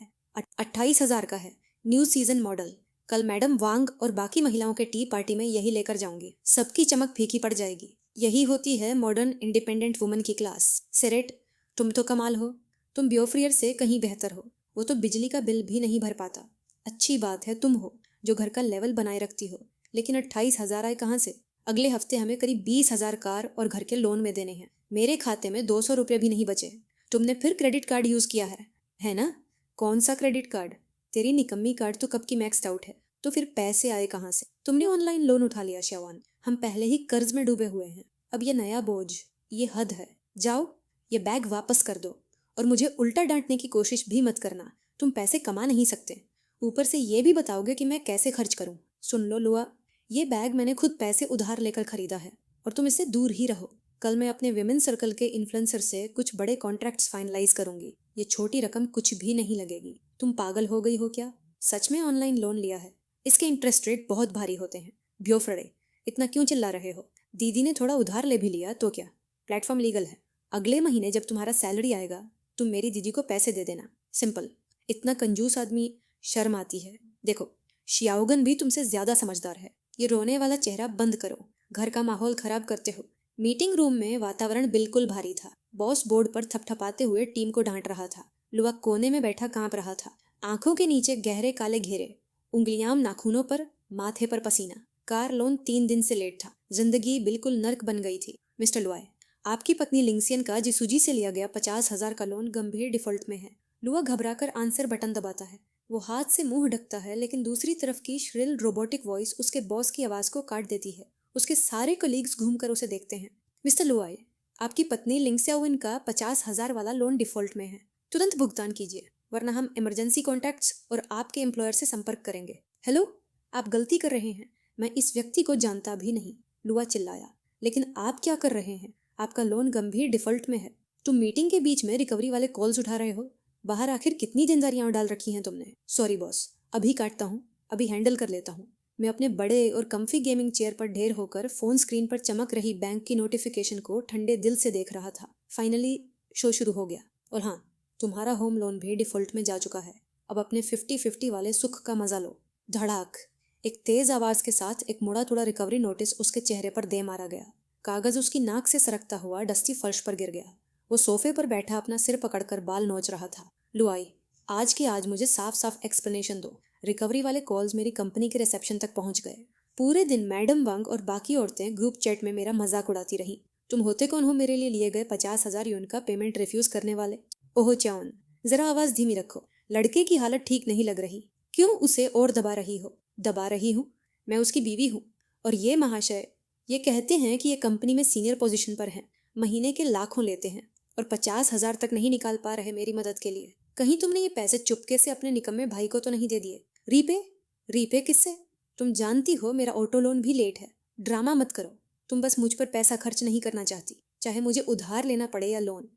28,000 का है, न्यू सीजन मॉडल। कल मैडम वांग और बाकी महिलाओं के टी पार्टी में यही लेकर जाऊंगी, सबकी चमक फीकी पड़ जाएगी। यही होती है मॉडर्न इंडिपेंडेंट वुमन की क्लास। सेरेट, तुम तो कमाल हो, तुम ब्योफ्रियर से कहीं बेहतर हो। वो तो बिजली का बिल भी नहीं भर पाता। अच्छी बात है तुम हो जो घर का लेवल बनाए रखती हो, लेकिन 28,000 आए कहाँ से? अगले हफ्ते हमें करीब 20,000 कार और घर के लोन में देने हैं। मेरे खाते में 200 रुपये भी नहीं बचे। तुमने फिर क्रेडिट कार्ड यूज किया है ना? कौन सा क्रेडिट कार्ड? तेरी निकम्मी कार्ड तो कब की मैक्स्ड आउट है। तो फिर पैसे आए कहाँ से? तुमने ऑनलाइन लोन उठा लिया श्यावान। हम पहले ही कर्ज में डूबे हुए हैं, अब ये नया बोझ, ये हद है। जाओ, ये बैग वापस कर दो और मुझे उल्टा डांटने की कोशिश भी मत करना। तुम पैसे कमा नहीं सकते, ऊपर से ये भी बताओगे कि मैं कैसे खर्च करूं। सुन लो लुआ, ये बैग मैंने खुद पैसे उधार लेकर खरीदा है और तुम इससे दूर ही रहो। कल मैं अपने विमेन सर्कल के इन्फ्लुएंसर से कुछ बड़े कॉन्ट्रैक्ट्स फाइनलाइज करूंगी। ये छोटी रकम कुछ भी नहीं लगेगी। तुम पागल हो गई हो क्या? सच में ऑनलाइन लोन लिया है? इसके इंटरेस्ट रेट बहुत भारी होते हैं। ब्योफ्रडे, इतना क्यों चिल्ला रहे हो? दीदी ने थोड़ा उधार ले भी लिया तो क्या, प्लेटफॉर्म लीगल है। अगले महीने जब तुम्हारा सैलरी आएगा तुम मेरी दीदी को पैसे दे देना, सिंपल। इतना कंजूस आदमी, शर्म आती है। देखो, शियाओगन भी तुमसे ज्यादा समझदार है। ये रोने वाला चेहरा बंद करो, घर का माहौल खराब करते हो। मीटिंग रूम में वातावरण बिल्कुल भारी था। बॉस बोर्ड पर थपथपाते हुए टीम को डांट रहा था। लुआ कोने में बैठा कांप रहा था, आंखों के नीचे गहरे काले घेरे, उंगलियां नाखूनों पर, माथे पर पसीना। कार लोन 3 दिन से लेट था। जिंदगी बिल्कुल नर्क बन गई थी। मिस्टर लुआय, आपकी पत्नी लिंगसियन का जिसूजी से लिया गया 50,000 का लोन गंभीर डिफॉल्ट में है। लुआ घबराकर आंसर बटन दबाता है। वो हाथ से मुंह ढकता है, लेकिन दूसरी तरफ की श्रिल रोबोटिक वॉइस उसके बॉस की आवाज को काट देती है। उसके सारे कलीग्स घूमकर उसे देखते हैं। मिस्टर लुआय, आपकी पत्नी लिंगसियाओविन का 50,000 वाला लोन डिफॉल्ट में है। तुरंत भुगतान कीजिए, वरना हम इमरजेंसी कॉन्टैक्ट्स और आपके एम्प्लॉयर से संपर्क करेंगे। हेलो, आप गलती कर रहे हैं, मैं इस व्यक्ति को जानता भी नहीं। लुआ चिल्लाया। लेकिन आप क्या कर रहे हैं? आपका लोन गंभीर डिफॉल्ट में है। तुम मीटिंग के बीच में रिकवरी वाले कॉल्स उठा रहे हो। बाहर आखिर कितनी जिंदारियां डाल रखी हैं तुमने? सॉरी बॉस, अभी काटता हूँ, अभी हैंडल कर लेता हूँ। मैं अपने बड़े और कम्फी गेमिंग चेयर पर ढेर होकर फोन स्क्रीन पर चमक रही बैंक की नोटिफिकेशन को ठंडे दिल से देख रहा था। फाइनली शो शुरू हो गया। और हाँ, तुम्हारा होम लोन भी डिफॉल्ट में जा चुका है। अब अपने 50-50 वाले सुख का मजा लो। धड़ाक, एक तेज आवाज के साथ एक मुड़ा तुड़ा रिकवरी नोटिस उसके चेहरे पर दे मारा गया। कागज उसकी नाक से सरकता हुआ डस्टी फर्श पर गिर गया। वो सोफे पर बैठा अपना सिर पकड़कर बाल नोच रहा था। लुआई, आज के आज मुझे साफ साफ एक्सप्लेनेशन दो। रिकवरी वाले कॉल्स मेरी कंपनी के रिसेप्शन तक पहुंच गए। पूरे दिन मैडम वांग और बाकी औरतें ग्रुप चैट में मेरा मजाक उड़ाती रही। तुम होते कौन हो मेरे लिए लिए गए 50,000 यून का पेमेंट रिफ्यूज करने वाले? ओहो चाउन, जरा आवाज धीमी रखो। लड़के की हालत ठीक नहीं लग रही। क्यों उसे और दबा रही हो? दबा रही हूँ? मैं उसकी बीवी हूँ। और ये महाशय, ये कहते हैं कि ये कंपनी में सीनियर पोजीशन पर हैं, महीने के लाखों लेते हैं और 50,000 तक नहीं निकाल पा रहे मेरी मदद के लिए। कहीं तुमने ये पैसे चुपके से अपने निकम्मे भाई को तो नहीं दे दिए? रीपे? रीपे किससे? तुम जानती हो मेरा ऑटो लोन भी लेट है। ड्रामा मत करो। तुम बस मुझ पर पैसा खर्च नहीं करना चाहती, चाहे मुझे उधार लेना पड़े या लोन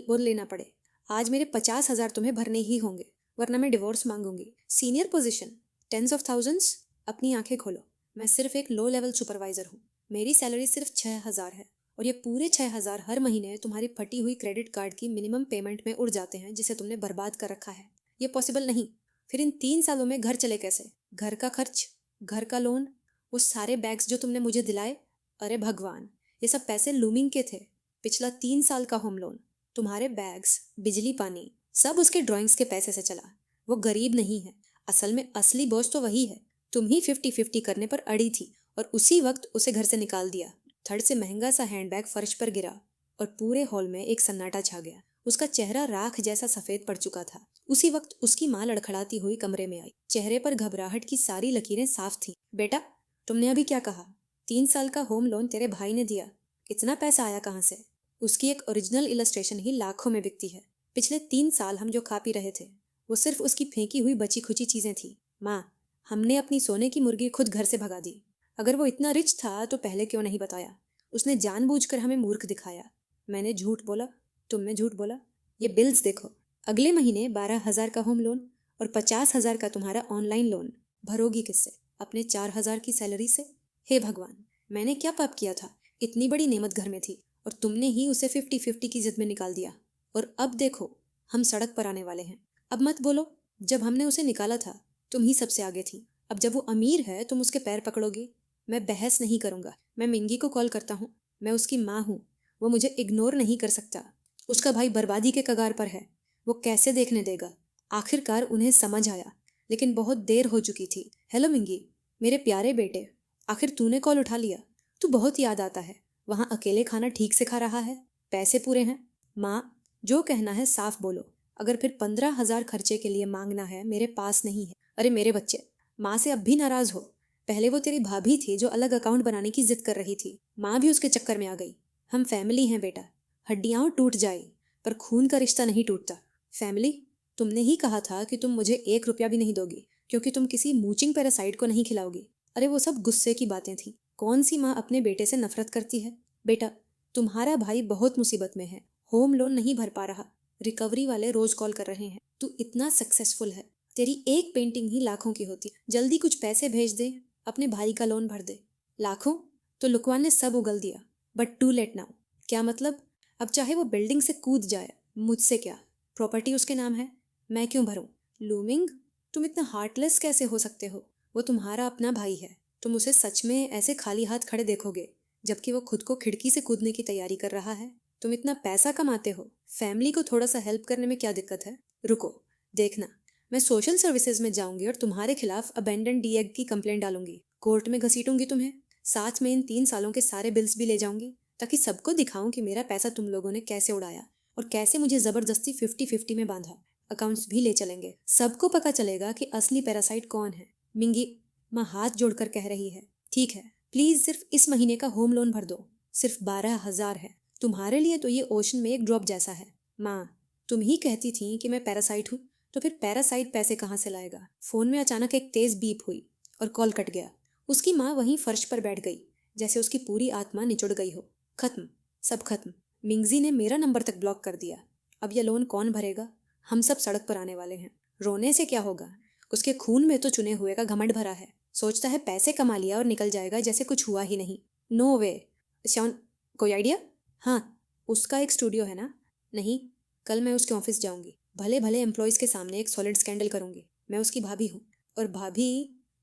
वो लेना पड़े। आज मेरे 50,000 तुम्हें भरने ही होंगे, वरना मैं डिवोर्स मांगूंगी। Senior position, tens of thousands. अपनी आंखें खोलो, मैं सिर्फ एक लो लेवल सुपरवाइजर हूँ। मेरी सैलरी सिर्फ 6,000 है और ये पूरे 6,000 हर महीने तुम्हारी फटी हुई क्रेडिट कार्ड की मिनिमम पेमेंट में उड़ जाते हैं, जिसे तुमने बर्बाद कर रखा है। ये पॉसिबल नहीं। फिर इन 3 सालों में घर चले कैसे? घर का खर्च, घर का लोन, वो सारे बैग्स जो तुमने मुझे दिलाए। अरे भगवान, ये सब पैसे लूमिंग के थे। पिछला 3 साल का होम लोन, तुम्हारे बैग्स, बिजली पानी, सब उसके ड्राइंग्स के पैसे से चला। वो गरीब नहीं है, असल में असली बोझ तो वही है। तुम ही 50-50 करने पर अड़ी थी और उसी वक्त उसे घर से निकाल दिया। थर्ड से महंगा सा हैंडबैग फर्श पर गिरा और पूरे हॉल में एक सन्नाटा छा गया। उसका चेहरा राख जैसा सफेद पड़ चुका था। उसी वक्त उसकी माँ लड़खड़ाती हुई कमरे में आई। चेहरे पर घबराहट की सारी लकीरें साफ थीं। बेटा, तुमने अभी क्या कहा? 3 साल का होम लोन तेरे भाई ने दिया। इतना पैसा आया कहाँ से? उसकी एक ओरिजिनल इलस्ट्रेशन ही लाखों में बिकती है। पिछले 3 साल हम जो खा पी रहे थे वो सिर्फ उसकी फेंकी हुई बची खुची चीजें थी। माँ, हमने अपनी सोने की मुर्गी खुद घर से भगा दी। अगर वो इतना रिच था तो पहले क्यों नहीं बताया? उसने जानबूझकर हमें मूर्ख दिखाया। मैंने झूठ बोला, तुमने झूठ बोला। ये बिल्स देखो, अगले महीने 12,000 का होम लोन और 50,000 का तुम्हारा ऑनलाइन लोन। भरोगी किससे? अपने 4,000 की सैलरी से? हे भगवान, मैंने क्या पाप किया था? इतनी बड़ी नेमत घर में थी और तुमने ही उसे 50-50 की जिद में निकाल दिया। और अब देखो, हम सड़क पर आने वाले हैं। अब मत बोलो, जब हमने उसे निकाला था तुम ही सबसे आगे थी। अब जब वो अमीर है तुम उसके पैर पकड़ोगे। मैं बहस नहीं करूंगा। मैं मिंगी को कॉल करता हूँ। मैं उसकी माँ हूँ। वो मुझे इग्नोर नहीं कर सकता। उसका भाई बर्बादी के कगार पर है। वो कैसे देखने देगा। आखिरकार उन्हें समझ आया, लेकिन बहुत देर हो चुकी थी। हेलो मिंगी, मेरे प्यारे बेटे, आखिर तूने कॉल उठा लिया। तू बहुत याद आता है। वहाँ अकेले खाना ठीक से खा रहा है, पैसे पूरे हैं। माँ, जो कहना है साफ बोलो। अगर फिर 15,000 खर्चे के लिए मांगना है, मेरे पास नहीं है। अरे मेरे बच्चे, माँ से अब भी नाराज हो। पहले वो तेरी भाभी थी जो अलग अकाउंट बनाने की जिद कर रही थी। माँ भी उसके चक्कर में आ गई। हम फैमिली हैं बेटा। हड्डियाँ टूट जाए पर खून का रिश्ता नहीं टूटता। फैमिली, तुमने ही कहा था कि तुम मुझे 1 रुपया भी नहीं दोगी क्योंकि तुम किसी मूचिंग पैरासाइट को नहीं खिलाओगी। अरे वो सब गुस्से की बातें थी। कौन सी माँ अपने बेटे से नफरत करती है। बेटा, तुम्हारा भाई बहुत मुसीबत में है। होम लोन नहीं भर पा रहा। रिकवरी वाले रोज कॉल कर रहे हैं। तू इतना सक्सेसफुल है, तेरी एक पेंटिंग ही लाखों की होती। जल्दी कुछ पैसे भेज दे, अपने भाई का लोन भर दे। लाखों तो लुकवान ने सब उगल दिया। But too late now. क्या मतलब? अब चाहे वो बिल्डिंग से कूद जाए, मुझसे क्या। प्रॉपर्टी उसके नाम है, मैं क्यों भरूं। लूमिंग, तुम इतना हार्टलेस कैसे हो सकते हो। वो तुम्हारा अपना भाई है। तुम उसे सच में ऐसे खाली हाथ खड़े देखोगे जबकि वो खुद को खिड़की से कूदने की तैयारी कर रहा है। तुम इतना पैसा कमाते हो, फैमिली को थोड़ा सा हेल्प करने में क्या दिक्कत है। रुको, देखना, मैं सोशल सर्विसेज में जाऊंगी और तुम्हारे खिलाफ अबेंडन डी एग की कंप्लेंट डालूंगी। कोर्ट में घसीटूंगी तुम्हें। साथ में इन 3 सालों के सारे बिल्स भी ले जाऊंगी ताकि सबको दिखाऊं कि मेरा पैसा तुम लोगों ने कैसे उड़ाया और कैसे मुझे जबरदस्ती 50-50 में बांधा। अकाउंट्स भी ले चलेंगे। सबको पता चलेगा कि असली पैरासाइट कौन है। मिंगी, माँ हाथ जोड़कर कह रही है, ठीक है, प्लीज सिर्फ इस महीने का होम लोन भर दो। सिर्फ 12,000 है। तुम्हारे लिए तो ये ओशन में एक ड्रॉप जैसा है। माँ, तुम ही कहती थी कि मैं पैरासाइट हूँ, तो फिर पैरासाइट पैसे कहाँ से लाएगा। फोन में अचानक एक तेज बीप हुई और कॉल कट गया। उसकी माँ वहीं फर्श पर बैठ गई, जैसे उसकी पूरी आत्मा निचुड़ गई हो। खत्म, सब खत्म। मिंगजी ने मेरा नंबर तक ब्लॉक कर दिया। अब यह लोन कौन भरेगा। हम सब सड़क पर आने वाले हैं। रोने से क्या होगा। उसके खून में तो चुने हुए का घमंड भरा है। सोचता है पैसे कमा लिया और निकल जाएगा जैसे कुछ हुआ ही नहीं। नो वे। श्यान, कोई आइडिया। हाँ, उसका एक स्टूडियो है ना। नहीं, कल मैं उसके ऑफिस जाऊंगी। भले भले एम्प्लॉयज़ के सामने एक सॉलिड स्कैंडल करूंगी। मैं उसकी भाभी हूँ और भाभी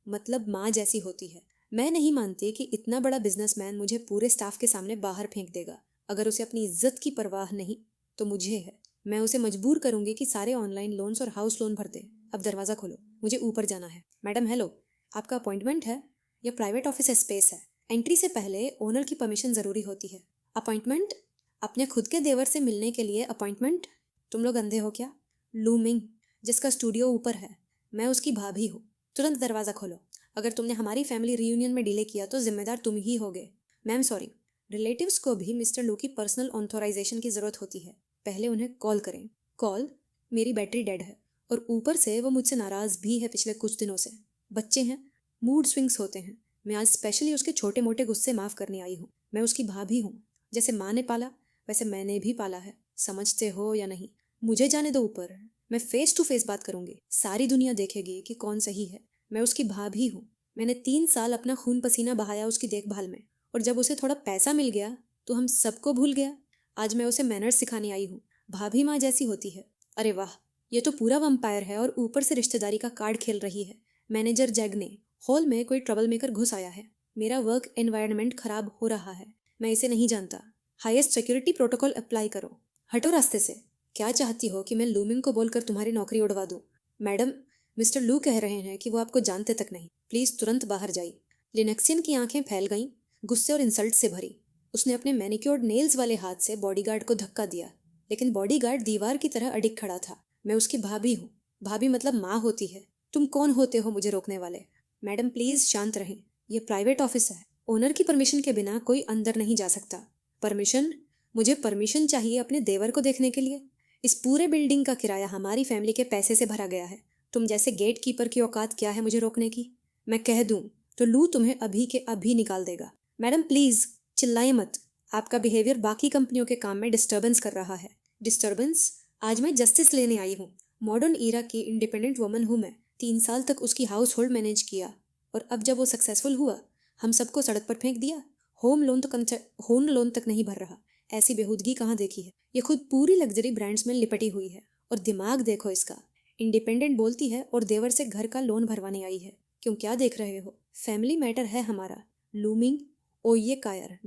मतलब माँ जैसी होती है। मैं नहीं मानती कि इतना बड़ा बिजनेसमैन मुझे पूरे स्टाफ के सामने बाहर फेंक देगा। अगर उसे अपनी इज्जत की परवाह नहीं तो मुझे है। मैं उसे मजबूर करूंगी कि सारे ऑनलाइन लोन्स और हाउस लोन भर दे। अब दरवाज़ा खोलो, मुझे ऊपर जाना है। मैडम हेलो, आपका अपॉइंटमेंट है या प्राइवेट ऑफिस स्पेस है। एंट्री से पहले ओनर की परमिशन ज़रूरी होती है। अपॉइंटमेंट, अपने खुद के देवर से मिलने के लिए अपॉइंटमेंट। तुम लोग अंधे हो क्या। लूमिंग, जिसका स्टूडियो ऊपर है, मैं उसकी भाभी हूँ। तुरंत दरवाज़ा खोलो। अगर तुमने हमारी फैमिली रियूनियन में डिले किया तो जिम्मेदार तुम ही होगे। Ma'am sorry. रिलेटिव्स को भी मिस्टर लू की पर्सनल ऑथोराइजेशन की ज़रूरत होती है। पहले उन्हें कॉल करें। कॉल, मेरी बैटरी डेड है और ऊपर से वो मुझसे नाराज़ भी है पिछले कुछ दिनों से। बच्चे हैं, मूड स्विंग्स होते हैं। मैं आज स्पेशली उसके छोटे मोटे गुस्से माफ़ करने आई हूँ। मैं उसकी भाभी हूँ। जैसे माँ ने पाला वैसे मैंने भी पाला है। समझते हो या नहीं। मुझे जाने दो ऊपर। मैं फेस टू फेस बात करूंगी। सारी दुनिया देखेगी कि कौन सही है। मैं उसकी भाभी हूँ। मैंने 3 साल अपना खून पसीना बहाया उसकी देखभाल में, और जब उसे थोड़ा पैसा मिल गया तो हम सबको भूल गया। आज मैं उसे मैनर्स सिखाने आई हूँ। भाभी माँ जैसी होती है। अरे वाह, ये तो पूरा वंपायर है और ऊपर से रिश्तेदारी का कार्ड खेल रही है। मैनेजर जैग ने हॉल में कोई ट्रबल मेकर घुस आया है। मेरा वर्क एनवायरनमेंट खराब हो रहा है। मैं इसे नहीं जानता। हाईएस्ट सिक्योरिटी प्रोटोकॉल अप्लाई करो। हटो रास्ते से। क्या चाहती हो कि मैं लूमिंग को बोलकर तुम्हारी नौकरी उड़वा दूं। मैडम, मिस्टर लू कह रहे हैं कि वो आपको जानते तक नहीं। प्लीज़ तुरंत बाहर जाइए। लिनक्सियन की आंखें फैल गईं, गुस्से और इंसल्ट से भरी। उसने अपने मैनिक्योर्ड नेल्स वाले हाथ से बॉडीगार्ड को धक्का दिया, लेकिन बॉडीगार्ड दीवार की तरह अडिग खड़ा था। मैं उसकी भाभी हूँ। भाभी मतलब माँ होती है। तुम कौन होते हो मुझे रोकने वाले। मैडम प्लीज़ शांत रहें। ये प्राइवेट ऑफिस है। ओनर की परमिशन के बिना कोई अंदर नहीं जा सकता। परमिशन? मुझे परमिशन चाहिए अपने देवर को देखने के लिए। इस पूरे बिल्डिंग का किराया हमारी फैमिली के पैसे से भरा गया है। तुम जैसे गेट कीपर की औकात क्या है मुझे रोकने की। मैं कह दूं तो लू तुम्हें अभी के अभी निकाल देगा। मैडम प्लीज़ चिल्लाए मत। आपका बिहेवियर बाकी कंपनियों के काम में डिस्टर्बेंस कर रहा है। डिस्टर्बेंस? आज मैं जस्टिस लेने आई हूँ। मॉडर्न ईरा की इंडिपेंडेंट वुमन हूँ मैं। 3 साल तक उसकी हाउस होल्ड मैनेज किया और अब जब वो सक्सेसफुल हुआ हम सबको सड़क पर फेंक दिया। होम लोन तक नहीं भर रहा। ऐसी बेहूदगी कहाँ देखी है। ये खुद पूरी लग्जरी ब्रांड्स में लिपटी हुई है और दिमाग देखो इसका। इंडिपेंडेंट बोलती है और देवर से घर का लोन भरवाने आई है। क्यों, क्या देख रहे हो? फैमिली मैटर है हमारा। लूमिंग। ओ ये कायर,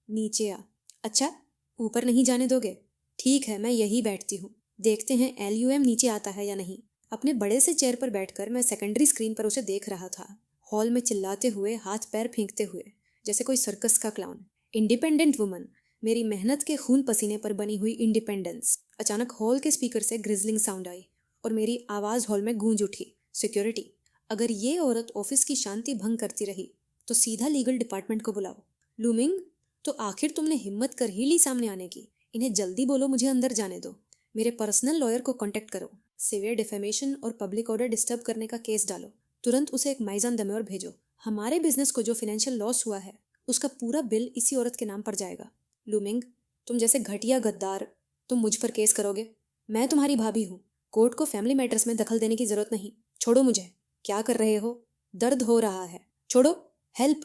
नीचे आ। अच्छा, ऊपर नहीं जाने दोगे? ठीक है, मैं यही बैठती हूँ, देखते हैं LUM नीचे आता है या नहीं। अपने बड़े से चेयर पर बैठकर मैं सेकेंडरी स्क्रीन पर उसे देख रहा था, हॉल में चिल्लाते हुए, हाथ पैर फेंकते हुए, जैसे कोई सर्कस का क्लाउन। इंडिपेंडेंट वुमन, मेरी मेहनत के खून पसीने पर बनी हुई इंडिपेंडेंस। अचानक हॉल के स्पीकर से ग्रिजलिंग साउंड आई और मेरी आवाज़ हॉल में गूंज उठी। सिक्योरिटी, अगर ये औरत ऑफिस की शांति भंग करती रही तो सीधा लीगल डिपार्टमेंट को बुलाओ। लूमिंग, तो आखिर तुमने हिम्मत कर ही ली सामने आने की। इन्हें जल्दी बोलो मुझे अंदर जाने दो। मेरे पर्सनल लॉयर को कांटेक्ट करो। सिवियर डिफेमेशन और पब्लिक ऑर्डर डिस्टर्ब करने का केस डालो। तुरंत उसे एक माइजान दमेवर भेजो। हमारे बिजनेस को जो फाइनेंशियल लॉस हुआ है उसका पूरा बिल इसी औरत के नाम पर जाएगा। लूमिंग, तुम जैसे घटिया गद्दार, तुम मुझ पर केस करोगे? मैं तुम्हारी भाभी हूँ। कोर्ट को फैमिली मैटर्स में दखल देने की जरूरत नहीं। छोड़ो मुझे। क्या कर रहे हो? दर्द हो रहा है। छोड़ो। हेल्प,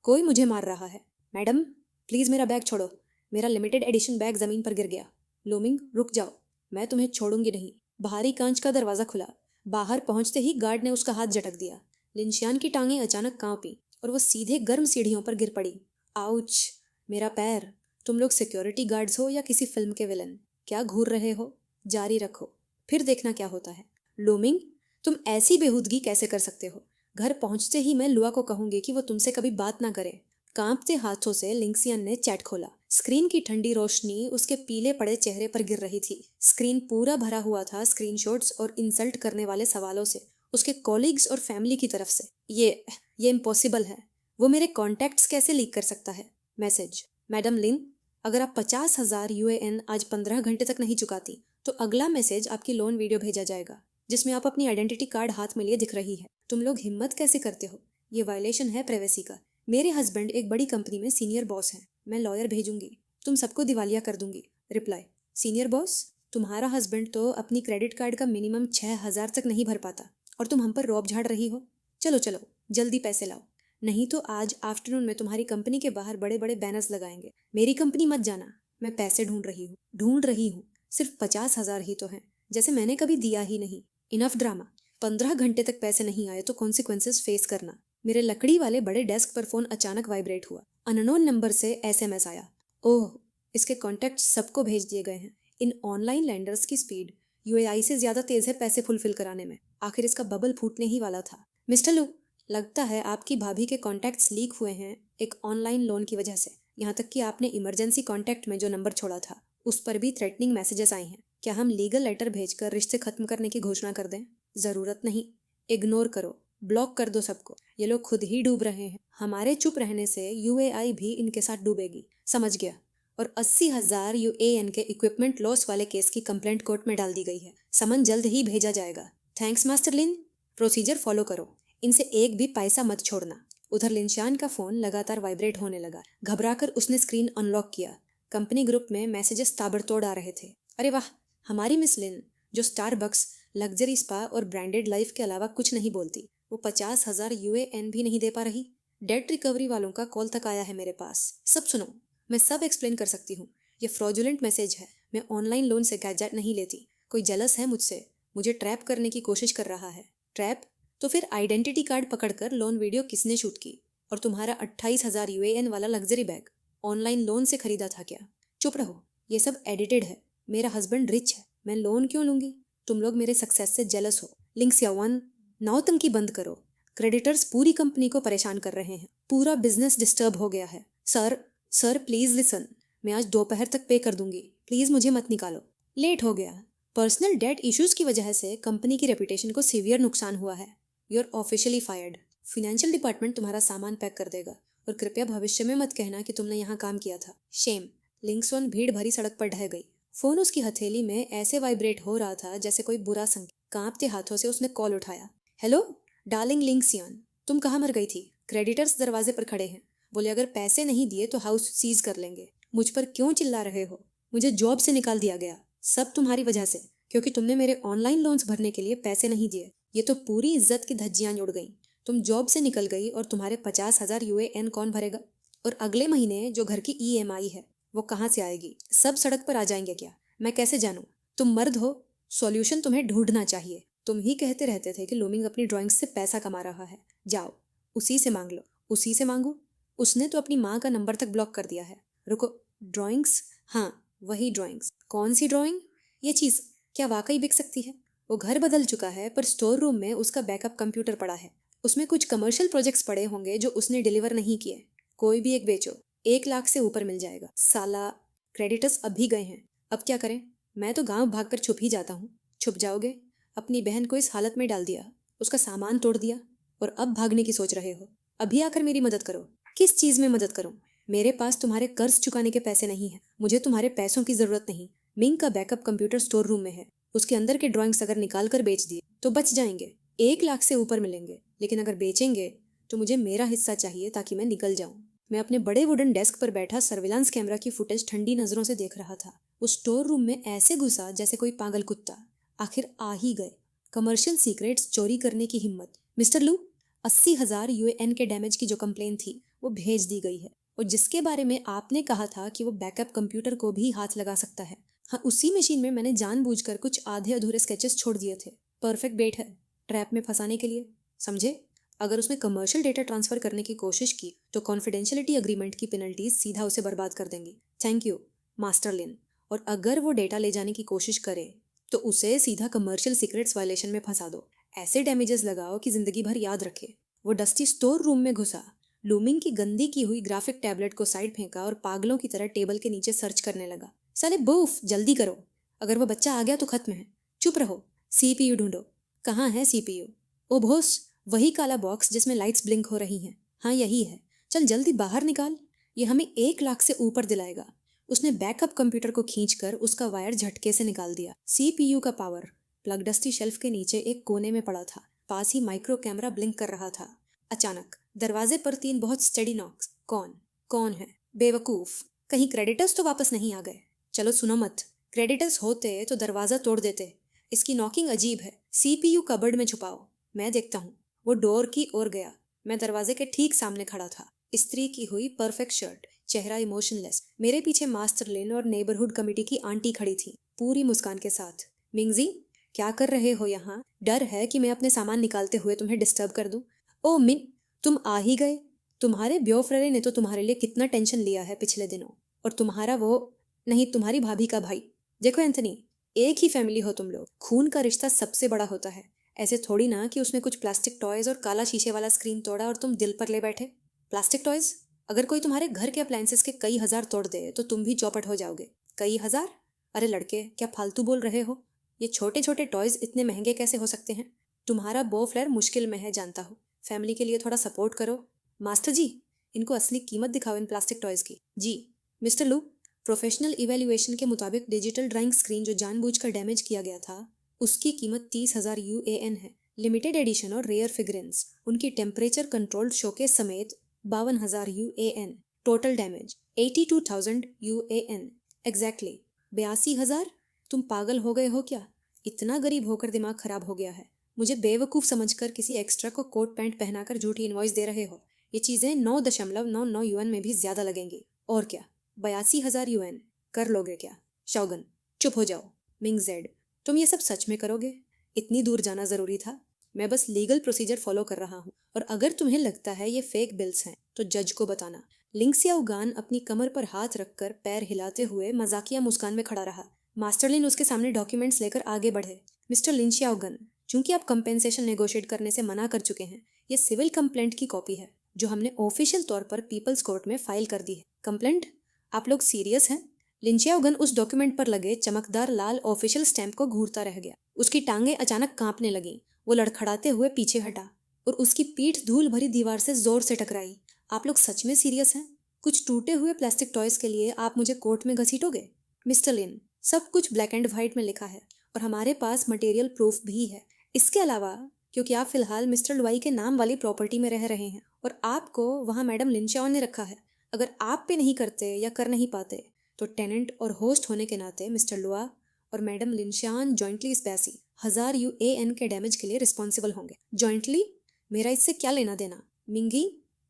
कोई मुझे मार रहा है। मैडम प्लीज़ मेरा बैग छोड़ो। मेरा लिमिटेड एडिशन बैग ज़मीन पर गिर गया। लूमिंग, रुक जाओ, मैं तुम्हें छोड़ूंगी नहीं। भारी कांच का दरवाज़ा खुला। बाहर पहुंचते ही गार्ड ने उसका हाथ झटक दिया। लिंशियान की टांगें अचानक कांपी और वो सीधे गर्म सीढ़ियों पर गिर पड़ी। आउच, मेरा पैर। तुम लोग सिक्योरिटी गार्ड्स हो या किसी फिल्म के विलन? क्या घूर रहे हो? जारी रखो, फिर देखना क्या होता है। लूमिंग, तुम ऐसी बेहूदगी कैसे कर सकते हो? घर पहुंचते ही मैं लुआ को कहूंगी कि वो तुमसे कभी बात ना करे। कांपते हाथों से लिंक्सियन ने चैट खोला। स्क्रीन की ठंडी रोशनी उसके पीले पड़े चेहरे पर गिर रही थी। स्क्रीन पूरा भरा हुआ था स्क्रीनशॉट्स और इंसल्ट करने वाले सवालों से, उसके कॉलीग्स और फैमिली की तरफ से। ये इम्पॉसिबल है। वो मेरे कॉन्टैक्ट्स कैसे लीक कर सकता है? मैसेज, मैडम लिन, अगर आप 50,000 UAN आज 15 घंटे तक नहीं चुकाती तो अगला मैसेज आपकी लोन वीडियो भेजा जाएगा जिसमें आप अपनी आइडेंटिटी कार्ड हाथ में लिए दिख रही है। तुम लोग हिम्मत कैसे करते हो? ये वायलेशन है प्राइवेसी का। मेरे हस्बैंड एक बड़ी कंपनी में सीनियर बॉस हैं। मैं लॉयर भेजूंगी, तुम सबको दिवालिया कर दूंगी। रिप्लाई, सीनियर बॉस, तुम्हारा हस्बैंड तो अपनी क्रेडिट कार्ड का मिनिमम 6,000 तक नहीं भर पाता और तुम हम पर रौब झाड़ रही हो। चलो चलो जल्दी पैसे लाओ, नहीं तो आज आफ्टरनून में तुम्हारी कंपनी के बाहर बड़े बड़े बैनर्स लगाएंगे। मेरी कंपनी मत जाना, मैं पैसे ढूंढ रही हूँ। सिर्फ 50,000 ही तो हैं, जैसे मैंने कभी दिया ही नहीं। Enough drama. 15 घंटे तक पैसे नहीं आए तो कॉन्सिक्वेंसेस फेस करना। मेरे लकड़ी वाले बड़े डेस्क पर फोन अचानक वाइब्रेट हुआ। अननोन नंबर से SMS आया। ओह, इसके कॉन्टैक्ट सबको भेज दिए गए हैं। इन ऑनलाइन लैंडर्स की स्पीड UAI से ज्यादा तेज है पैसे फुलफिल कराने में। आखिर इसका बबल फूटने ही वाला था। मिस्टर लू, लगता है आपकी भाभी के कॉन्टैक्ट्स लीक हुए हैं एक ऑनलाइन लोन की वजह से। यहाँ तक कि आपने इमरजेंसी कॉन्टैक्ट में जो नंबर छोड़ा था उस पर भी थ्रेटनिंग मैसेजेस आए हैं। क्या हम लीगल लेटर भेजकर रिश्ते खत्म करने की घोषणा कर दें? जरूरत नहीं, इग्नोर करो, ब्लॉक कर दो सबको। ये लोग खुद ही डूब रहे हैं। हमारे चुप रहने से UAI भी इनके साथ डूबेगी। समझ गया। और 80,000 UAN के इक्विपमेंट लॉस वाले केस की कंप्लेंट कोर्ट में डाल दी गई है। समन जल्द ही भेजा जाएगा। थैंक्स मास्टर लिन। प्रोसीजर फॉलो करो, इनसे एक भी पैसा मत छोड़ना। उधर लिंशान का फोन लगातार वाइब्रेट होने लगा। घबराकर उसने स्क्रीन अनलॉक किया। कंपनी ग्रुप में मैसेजेस ताबड़तोड़ आ रहे थे। अरे वाह, हमारी मिस लिन, जो स्टारबक्स, लग्जरी स्पा और ब्रांडेड लाइफ के अलावा कुछ नहीं बोलती, वो 50,000 UAN भी नहीं दे पा रही। डेट रिकवरी वालों का कॉल तक आया है मेरे पास। सब सुनो, मैं सब एक्सप्लेन कर सकती हूँ। ये फ्रॉडुलेंट मैसेज है। मैं ऑनलाइन लोन से गैजेट नहीं लेती। कोई जेलस है मुझसे, मुझे ट्रैप करने की कोशिश कर रहा है। ट्रैप? तो फिर आइडेंटिटी कार्ड पकड़कर लोन वीडियो किसने शूट की? और तुम्हारा 28,000 UAN वाला लग्जरी बैग ऑनलाइन लोन से खरीदा था क्या? चुप रहो, ये सब एडिटेड है। मेरा हस्बैंड रिच है, मैं लोन क्यों लूंगी? तुम लोग मेरे सक्सेस से जेलस हो। लिंक्स या वन, नौटंकी बंद करो। क्रेडिटर्स पूरी कंपनी को परेशान कर रहे हैं। पूरा बिजनेस डिस्टर्ब हो गया है। सर प्लीज लिसन, मैं आज दोपहर तक पे कर दूंगी। प्लीज मुझे मत निकालो। लेट हो गया। पर्सनल डेट इश्यूज की वजह से कंपनी की रेपुटेशन को सीवियर नुकसान हुआ है। You are officially fired. Financial department तुम्हारा सामान पैक कर देगा और कृपया भविष्य में मत कहना कि तुमने यहाँ काम किया था। शेम। लिंक्सवन भीड़ भरी सड़क पर ढह गई। फोन उसकी हथेली में ऐसे वाइब्रेट हो रहा था जैसे कोई बुरा संकेत। कांपते हाथों से उसने कॉल उठाया। हेलो डार्लिंग लिंक्सियन, तुम कहाँ मर गई थी? क्रेडिटर्स दरवाजे पर खड़े हैं, बोले अगर पैसे नहीं दिए तो हाउस सीज कर लेंगे। मुझ पर क्यों चिल्ला रहे हो? मुझे जॉब से निकाल दिया गया, सब तुम्हारी वजह से, क्योंकि तुमने मेरे ऑनलाइन लोन्स भरने के लिए पैसे नहीं दिए। ये तो पूरी इज्जत की धज्जियां उड़ गई। तुम जॉब से निकल गई और तुम्हारे 50,000 UAN कौन भरेगा? और अगले महीने जो घर की ईएमआई है वो कहाँ से आएगी? सब सड़क पर आ जाएंगे क्या? मैं कैसे जानूं? तुम मर्द हो, सॉल्यूशन तुम्हें ढूंढना चाहिए। तुम ही कहते रहते थे कि लूमिंग अपनी ड्राइंग्स से पैसा कमा रहा है। जाओ उसी से मांग लो। उसी से मांगो? उसने तो अपनी माँ का नंबर तक ब्लॉक कर दिया है। रुको, ड्राइंग्स? हाँ, वही ड्राइंग्स। कौन सी ड्राइंग? ये चीज़ क्या वाकई बिक सकती है? वो घर बदल चुका है पर स्टोर रूम में उसका बैकअप कंप्यूटर पड़ा है। उसमें कुछ कमर्शियल प्रोजेक्ट्स पड़े होंगे जो उसने डिलीवर नहीं किए। कोई भी एक बेचो, 1 लाख से ऊपर मिल जाएगा। साला, क्रेडिटर्स अभी गए हैं, अब क्या करें? मैं तो गांव भागकर छुप ही जाता हूँ। छुप जाओगे? अपनी बहन को इस हालत में डाल दिया, उसका सामान तोड़ दिया, और अब भागने की सोच रहे हो? अभी आकर मेरी मदद करो। किस चीज़ में मदद करूं? मेरे पास तुम्हारे कर्ज चुकाने के पैसे नहीं हैं। मुझे तुम्हारे पैसों की जरूरत नहीं। मिंग का बैकअप कंप्यूटर स्टोर रूम में है। उसके अंदर के ड्राइंग्स अगर निकाल कर बेच दिए तो बच जाएंगे, 1 लाख से ऊपर मिलेंगे। लेकिन अगर बेचेंगे तो मुझे मेरा हिस्सा चाहिए ताकि मैं निकल जाऊं। मैं अपने बड़े वुडन डेस्क पर बैठा सर्विलांस कैमरा की फुटेज ठंडी नजरों से देख रहा था। उस स्टोर रूम में ऐसे घुसा जैसे कोई पागल कुत्ता। आखिर आ ही गए। कमर्शियल सीक्रेट्स चोरी करने की हिम्मत। मिस्टर लू, 80,000 यूएन के डैमेज की जो कंप्लेन थी वो भेज दी गई है, और जिसके बारे में आपने कहा था कि वो बैकअप कंप्यूटर को भी हाथ लगा सकता है। हाँ, उसी मशीन में मैंने जानबूझकर कुछ आधे अधूरे स्केचेस छोड़ दिए थे। परफेक्ट बेट है ट्रैप में फंसाने के लिए, समझे? अगर उसने कमर्शियल डेटा ट्रांसफर करने की कोशिश की तो कॉन्फिडेंशियलिटी अग्रीमेंट की पेनल्टीज सीधा उसे बर्बाद कर देंगी। थैंक यू मास्टर लिन। और अगर वो डेटा ले जाने की कोशिश करे तो उसे सीधा कमर्शियल सीक्रेट्स वायलेशन में फंसा दो। ऐसे डैमेजेस लगाओ कि जिंदगी भर याद रखे। वो डस्टी स्टोर रूम में घुसा, लूमिंग की गंदी की हुई ग्राफिक टैबलेट को साइड फेंका और पागलों की तरह टेबल के नीचे सर्च करने लगा। साले बूफ, जल्दी करो, अगर वो बच्चा आ गया तो खत्म है। चुप रहो, सीपीयू ढूंढो। कहाँ है सीपीयू? ओ भोस, वही काला बॉक्स जिसमें लाइट्स ब्लिंक हो रही हैं। हाँ यही है, चल जल्दी बाहर निकाल, ये हमें 1 लाख से ऊपर दिलाएगा। उसने बैकअप कंप्यूटर को खींचकर उसका वायर झटके से निकाल दिया। सीपीयू का पावर प्लग डस्टी शेल्फ के नीचे एक कोने में पड़ा था। पास ही माइक्रो कैमरा ब्लिंक कर रहा था। अचानक दरवाजे पर 3 बहुत स्टेडी नॉक्स। कौन है? बेवकूफ, कहीं क्रेडिटर्स तो वापस नहीं आ गए? चलो सुनो मत, क्रेडिटर्स होते तो दरवाजा तोड़ देते। इसकी नॉकिंग अजीब है। सीपीयू कबर्ड में छुपाओ, मैं देखता हूँ। वो डोर की ओर गया। मैं दरवाजे के ठीक सामने खड़ा था। इस्त्री की हुई परफेक्ट शर्ट, चेहरा इमोशनलेस। मेरे पीछे मास्टर लिन और नेबरहुड कमेटी की आंटी खड़ी थी, पूरी मुस्कान के साथ। मिंगजी, क्या कर रहे हो यहाँ? डर है कि मैं अपने सामान निकालते हुए तुम्हें डिस्टर्ब कर दूं? ओ मिन, तुम आ ही गए। तुम्हारे ब्योफ्रेरे ने तो तुम्हारे लिए कितना टेंशन लिया है पिछले दिनों। और तुम्हारा वो, नहीं, तुम्हारी भाभी का भाई। देखो एंथनी, एक ही फैमिली हो तुम लोग, खून का रिश्ता सबसे बड़ा होता है। ऐसे थोड़ी ना कि उसने कुछ प्लास्टिक टॉयज और काला शीशे वाला स्क्रीन तोड़ा और तुम दिल पर ले बैठे। Plastic toys? अगर कोई तुम्हारे घर के अप्लायंसेस के कई हजार तोड़ दे तो तुम भी चौपट हो जाओगे। कई हजार? अरे लड़के, क्या फालतू बोल रहे हो? ये छोटे छोटे टॉयज इतने महंगे कैसे हो सकते हैं? तुम्हारा बो फ्लेयर मुश्किल में है, जानता हूँ। फैमिली के लिए थोड़ा सपोर्ट करो। मास्टर जी, इनको असली कीमत दिखाओ इन प्लास्टिक टॉयज की। जी मिस्टर लू, प्रोफेशनल इवेल्युएशन के मुताबिक डिजिटल ड्राइंग स्क्रीन जो जानबूझकर डैमेज किया गया था उसकी कीमत 30,000 यूएएन है। लिमिटेड एडिशन और रेयर फिगरेंस, उनकी टेम्परेचर कंट्रोल्ड शोकेस समेत 52,000 UAN. Total damage 82,000 UAN. Exactly 82,000। तुम पागल हो गए हो क्या? इतना गरीब होकर दिमाग खराब हो गया है? मुझे बेवकूफ़ समझकर किसी एक्स्ट्रा को कोट पैंट पहनाकर झूठी इनवॉइस दे रहे हो। ये चीज़ें 9.99 यूएन में भी ज़्यादा लगेंगी। और क्या, 82,000 यूएन कर लोगे क्या? शौगन, चुप हो जाओ। मिंग जेड, तुम ये सब सच में करोगे? इतनी दूर जाना ज़रूरी था? मैं बस लीगल प्रोसीजर फॉलो कर रहा हूँ, और अगर तुम्हें लगता है ये फेक बिल्स हैं तो जज को बताना। लिंगसियाओगान अपनी कमर पर हाथ रखकर पैर हिलाते हुए मजाकिया मुस्कान में खड़ा रहा। मास्टर लिन उसके सामने डॉक्यूमेंट्स लेकर आगे बढ़े। मिस्टर लिंशियाओगन, चूंकि आप कंपेंसेशन नेगोशिएट करने से मना कर चुके हैं, ये सिविल कंप्लेंट की कॉपी है जो हमने ऑफिशियल तौर पर पीपल्स कोर्ट में फाइल कर दी है। कंप्लेंट? आप लोग सीरियस हैं? लिंशियाओगन उस डॉक्यूमेंट पर लगे चमकदार लाल ऑफिशियल स्टैंप को घूरता रह गया। उसकी टांगें अचानक कांपने लगीं। वो लड़खड़ाते हुए पीछे हटा और उसकी पीठ धूल भरी दीवार से जोर से टकराई। आप लोग सच में सीरियस हैं? कुछ टूटे हुए प्लास्टिक टॉयज के लिए आप मुझे कोर्ट में घसीटोगे? मिस्टर लिन, सब कुछ ब्लैक एंड व्हाइट में लिखा है और हमारे पास मटेरियल प्रूफ भी है। इसके अलावा, क्योंकि आप फिलहाल मिस्टर लुआई के नाम वाली प्रॉपर्टी में रह रहे हैं और आपको वहाँ मैडम लिंशाओ ने रखा है, अगर आप पे नहीं करते या कर नहीं पाते तो टेनेंट और होस्ट होने के नाते मिस्टर लुआ और मैडम लिंशान जॉइंटली स्पैसी 1000 यूएएन के डैमेज के लिए रिस्पॉन्सिबल होंगे। जॉइंटली? मेरा इससे क्या लेना देना? मिंगी,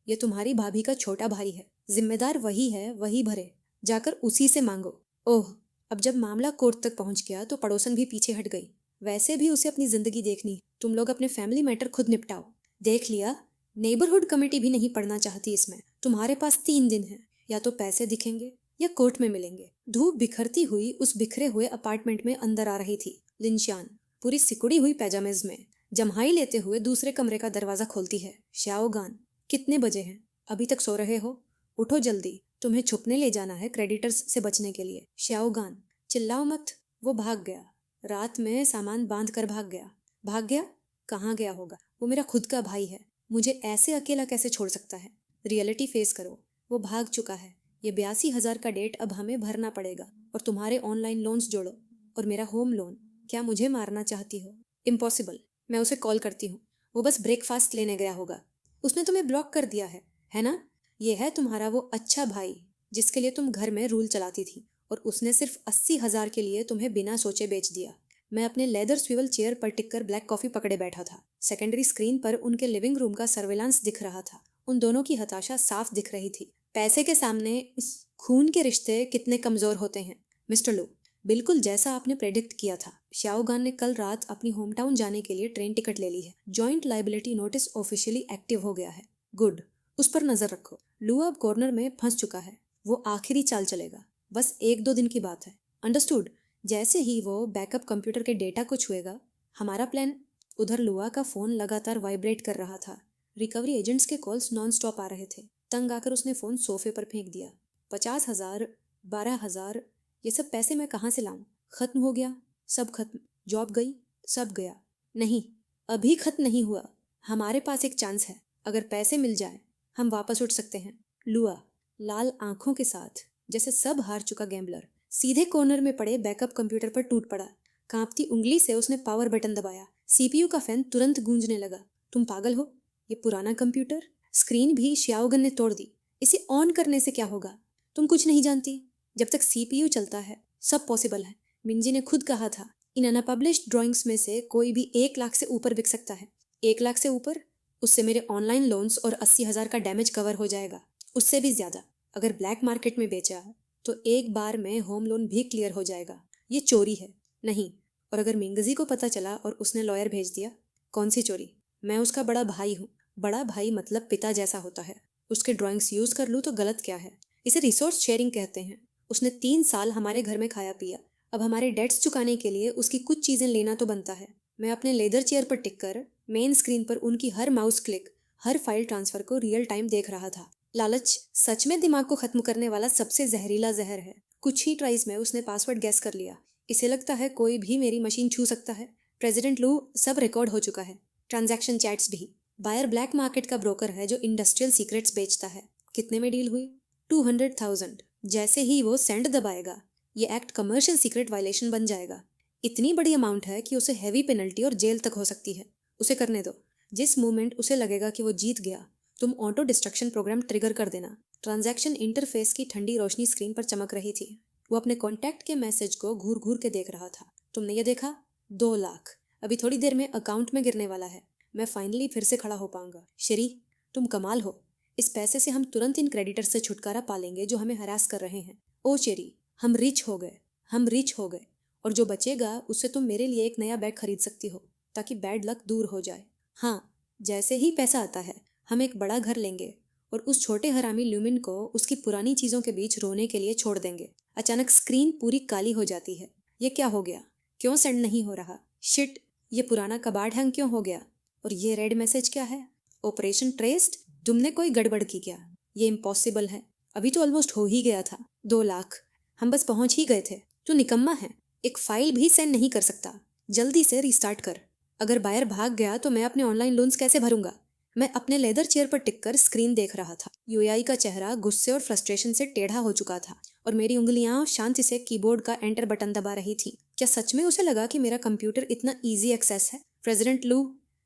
ये तुम्हारी भाभी का छोटा भाई है, जिम्मेदार वही है, वही भरे, जाकर उसी से मांगो। ओह, अब जब मामला कोर्ट तक पहुंच गया तो पड़ोसन भी पीछे हट गई। वैसे भी उसे अपनी जिंदगी देखनी, तुम लोग अपने फैमिली मैटर खुद निपटाओ। देख लिया, नेबरहुड कमेटी भी नहीं पढ़ना चाहती इसमें। तुम्हारे पास 3 दिन है, या तो पैसे दिखेंगे या कोर्ट में मिलेंगे। धूप बिखरती हुई उस बिखरे हुए अपार्टमेंट में अंदर आ रही थी। लिंशियान पूरी सिकुड़ी हुई पैजामेज में जम्हाई लेते हुए दूसरे कमरे का दरवाजा खोलती है। श्याओगान, कितने बजे हैं? अभी तक सो रहे हो? उठो जल्दी, तुम्हें छुपने ले जाना है क्रेडिटर्स से बचने के लिए। श्याओगान, चिल्लाओ मत। वो भाग गया, रात में सामान बांध कर भाग गया। भाग गया? कहाँ गया होगा? वो मेरा खुद का भाई है, मुझे ऐसे अकेला कैसे छोड़ सकता है? रियलिटी फेस करो, वो भाग चुका है। ये 82,000 का डेट अब हमें भरना पड़ेगा, और तुम्हारे ऑनलाइन लोन्स जोड़ो, और मेरा होम लोन। क्या मुझे मारना चाहती हो? इम्पॉसिबल। मैं उसे कॉल करती हूँ, वो बस ब्रेकफास्ट लेने गया होगा। उसने तुम्हें ब्लॉक कर दिया है ना? ये है तुम्हारा वो अच्छा भाई जिसके लिए तुम घर में रूल चलाती थी, और उसने सिर्फ 80,000 के लिए तुम्हें बिना सोचे बेच दिया। मैं अपने लेदर स्विवल चेयर पर टिककर ब्लैक कॉफी पकड़े बैठा था। सेकेंडरी स्क्रीन पर उनके लिविंग रूम का सर्वेलांस दिख रहा था। उन दोनों की हताशा साफ दिख रही थी। पैसे के सामने इस खून के रिश्ते कितने कमजोर होते हैं। मिस्टर लू, बिल्कुल जैसा आपने प्रेडिक्ट किया था, श्याओगान ने कल रात अपनी होम टाउन जाने के लिए ट्रेन टिकट ले ली है। Joint liability notice officially active हो गया है। गुड, उस पर नजर रखो। लू अब कॉर्नर में फंस चुका है, वो आखिरी चाल चलेगा। बस 1-2 दिन की बात है। अंडरस्टूड। जैसे ही वो बैकअप कंप्यूटर के डेटा को छुएगा, हमारा प्लान। उधर लुआ का फोन लगातार वाइब्रेट कर रहा था। रिकवरी एजेंट्स के कॉल्स नॉन स्टॉप आ रहे थे। तंग आकर उसने फोन सोफे पर फेंक दिया। 50,000, 12,000, ये सब पैसे मैं कहाँ से लाऊं? खत्म हो गया, सब खत्म। जॉब गई, सब गया। नहीं, अभी खत्म नहीं हुआ। हमारे पास एक चांस है। अगर पैसे मिल जाए, हम वापस उठ सकते हैं। लुआ लाल आंखों के साथ, जैसे सब हार चुका गैम्बलर, सीधे कॉर्नर में पड़े बैकअप कंप्यूटर पर टूट पड़ा। कांपती उंगली से उसने पावर बटन दबाया। सीपीयू का फैन तुरंत गूंजने लगा। तुम पागल हो? ये पुराना कंप्यूटर, स्क्रीन भी श्याओगन ने तोड़ दी। इसे ऑन करने से क्या होगा? तुम कुछ नहीं जानती। जब तक सीपीयू चलता है, सब पॉसिबल है। मिंजी ने खुद कहा था, इन अनपब्लिश्ड ड्राइंग्स में से कोई भी 1 लाख से ऊपर बिक सकता है। 1 लाख से ऊपर? उससे मेरे ऑनलाइन लोन्स और 80,000 का डैमेज कवर हो जाएगा। उससे भी ज्यादा। अगर ब्लैक मार्केट में बेचा तो एक बार में होम लोन भी क्लियर हो जाएगा। ये चोरी है। नहीं, और अगर मिंगजी को पता चला और उसने लॉयर भेज दिया? कौन सी चोरी? मैं उसका बड़ा भाई हूँ। बड़ा भाई मतलब पिता जैसा होता है। उसके ड्राइंग्स यूज कर लूँ तो गलत क्या है? इसे रिसोर्स शेयरिंग कहते हैं। उसने 3 साल हमारे घर में खाया पिया। अब हमारे डेट्स चुकाने के लिए उसकी कुछ चीजें लेना तो बनता है। मैं अपने लेदर चेयर पर टिक कर मेन स्क्रीन पर उनकी हर माउस क्लिक, हर फाइल ट्रांसफर को रियल टाइम देख रहा था। लालच सच में दिमाग को खत्म करने वाला सबसे जहरीला जहर है। कुछ ही ट्राइज में उसने पासवर्ड गैस कर लिया। इसे लगता है कोई भी मेरी मशीन छू सकता है। प्रेसिडेंट लू, सब रिकॉर्ड हो चुका है, ट्रांजैक्शन चैट्स भी। बायर ब्लैक मार्केट का ब्रोकर है जो इंडस्ट्रियल सीक्रेट्स बेचता है। कितने में डील हुई? 200,000। जैसे ही वो सेंड दबाएगा, ये एक्ट कमर्शियल सीक्रेट वायलेशन बन जाएगा। इतनी बड़ी अमाउंट है कि उसे हैवी पेनल्टी और जेल तक हो सकती है। उसे करने दो। जिस मोमेंट उसे लगेगा कि वो जीत गया, तुम ऑटो डिस्ट्रक्शन प्रोग्राम ट्रिगर कर देना। ट्रांजैक्शन इंटरफेस की ठंडी रोशनी स्क्रीन पर चमक रही थी। वो अपने कॉन्टैक्ट के मैसेज को घूर घूर के देख रहा था। तुमने ये देखा? 2 लाख अभी थोड़ी देर में अकाउंट में गिरने वाला है। मैं फाइनली फिर से खड़ा हो पाऊंगा। श्री, तुम कमाल हो। इस पैसे से हम तुरंत इन क्रेडिटर्स से छुटकारा पालेंगे जो हमें हरास कर रहे हैं। ओ चेरी, हम रिच हो गए, हम रिच हो गए। और जो बचेगा उससे तुम मेरे लिए एक नया बैग खरीद सकती हो, ताकि बैड लक दूर हो जाए। हाँ, जैसे ही पैसा आता है, हम एक बड़ा घर लेंगे और उस छोटे हरामी ल्यूमिन को उसकी पुरानी चीजों के बीच रोने के लिए छोड़ देंगे। अचानक स्क्रीन पूरी काली हो जाती है। ये क्या हो गया? क्यों सेंड नहीं हो रहा? शिट, ये पुराना कबाड़ हैंग क्यों हो गया? और ये रेड मैसेज क्या है? Operation traced? तुमने कोई गड़बड़ की क्या? ये इम्पॉसिबल है। अभी तो ऑलमोस्ट हो ही गया था। 2 लाख, हम बस पहुंच ही गए थे। तू निकम्मा है, एक फाइल भी सेंड नहीं कर सकता। जल्दी से रिस्टार्ट कर। अगर बायर भाग गया तो मैं अपने ऑनलाइन लोन्स कैसे भरूंगा? मैं अपने लेदर चेयर पर टिककर स्क्रीन देख रहा था। यूएई का चेहरा गुस्से और फ्रस्ट्रेशन से टेढ़ा हो चुका था, और मेरी उंगलियां शांति से कीबोर्ड का एंटर बटन दबा रही थी। क्या सच में उसे लगा कि मेरा कंप्यूटर इतना इजी एक्सेस है? प्रेसिडेंट लू,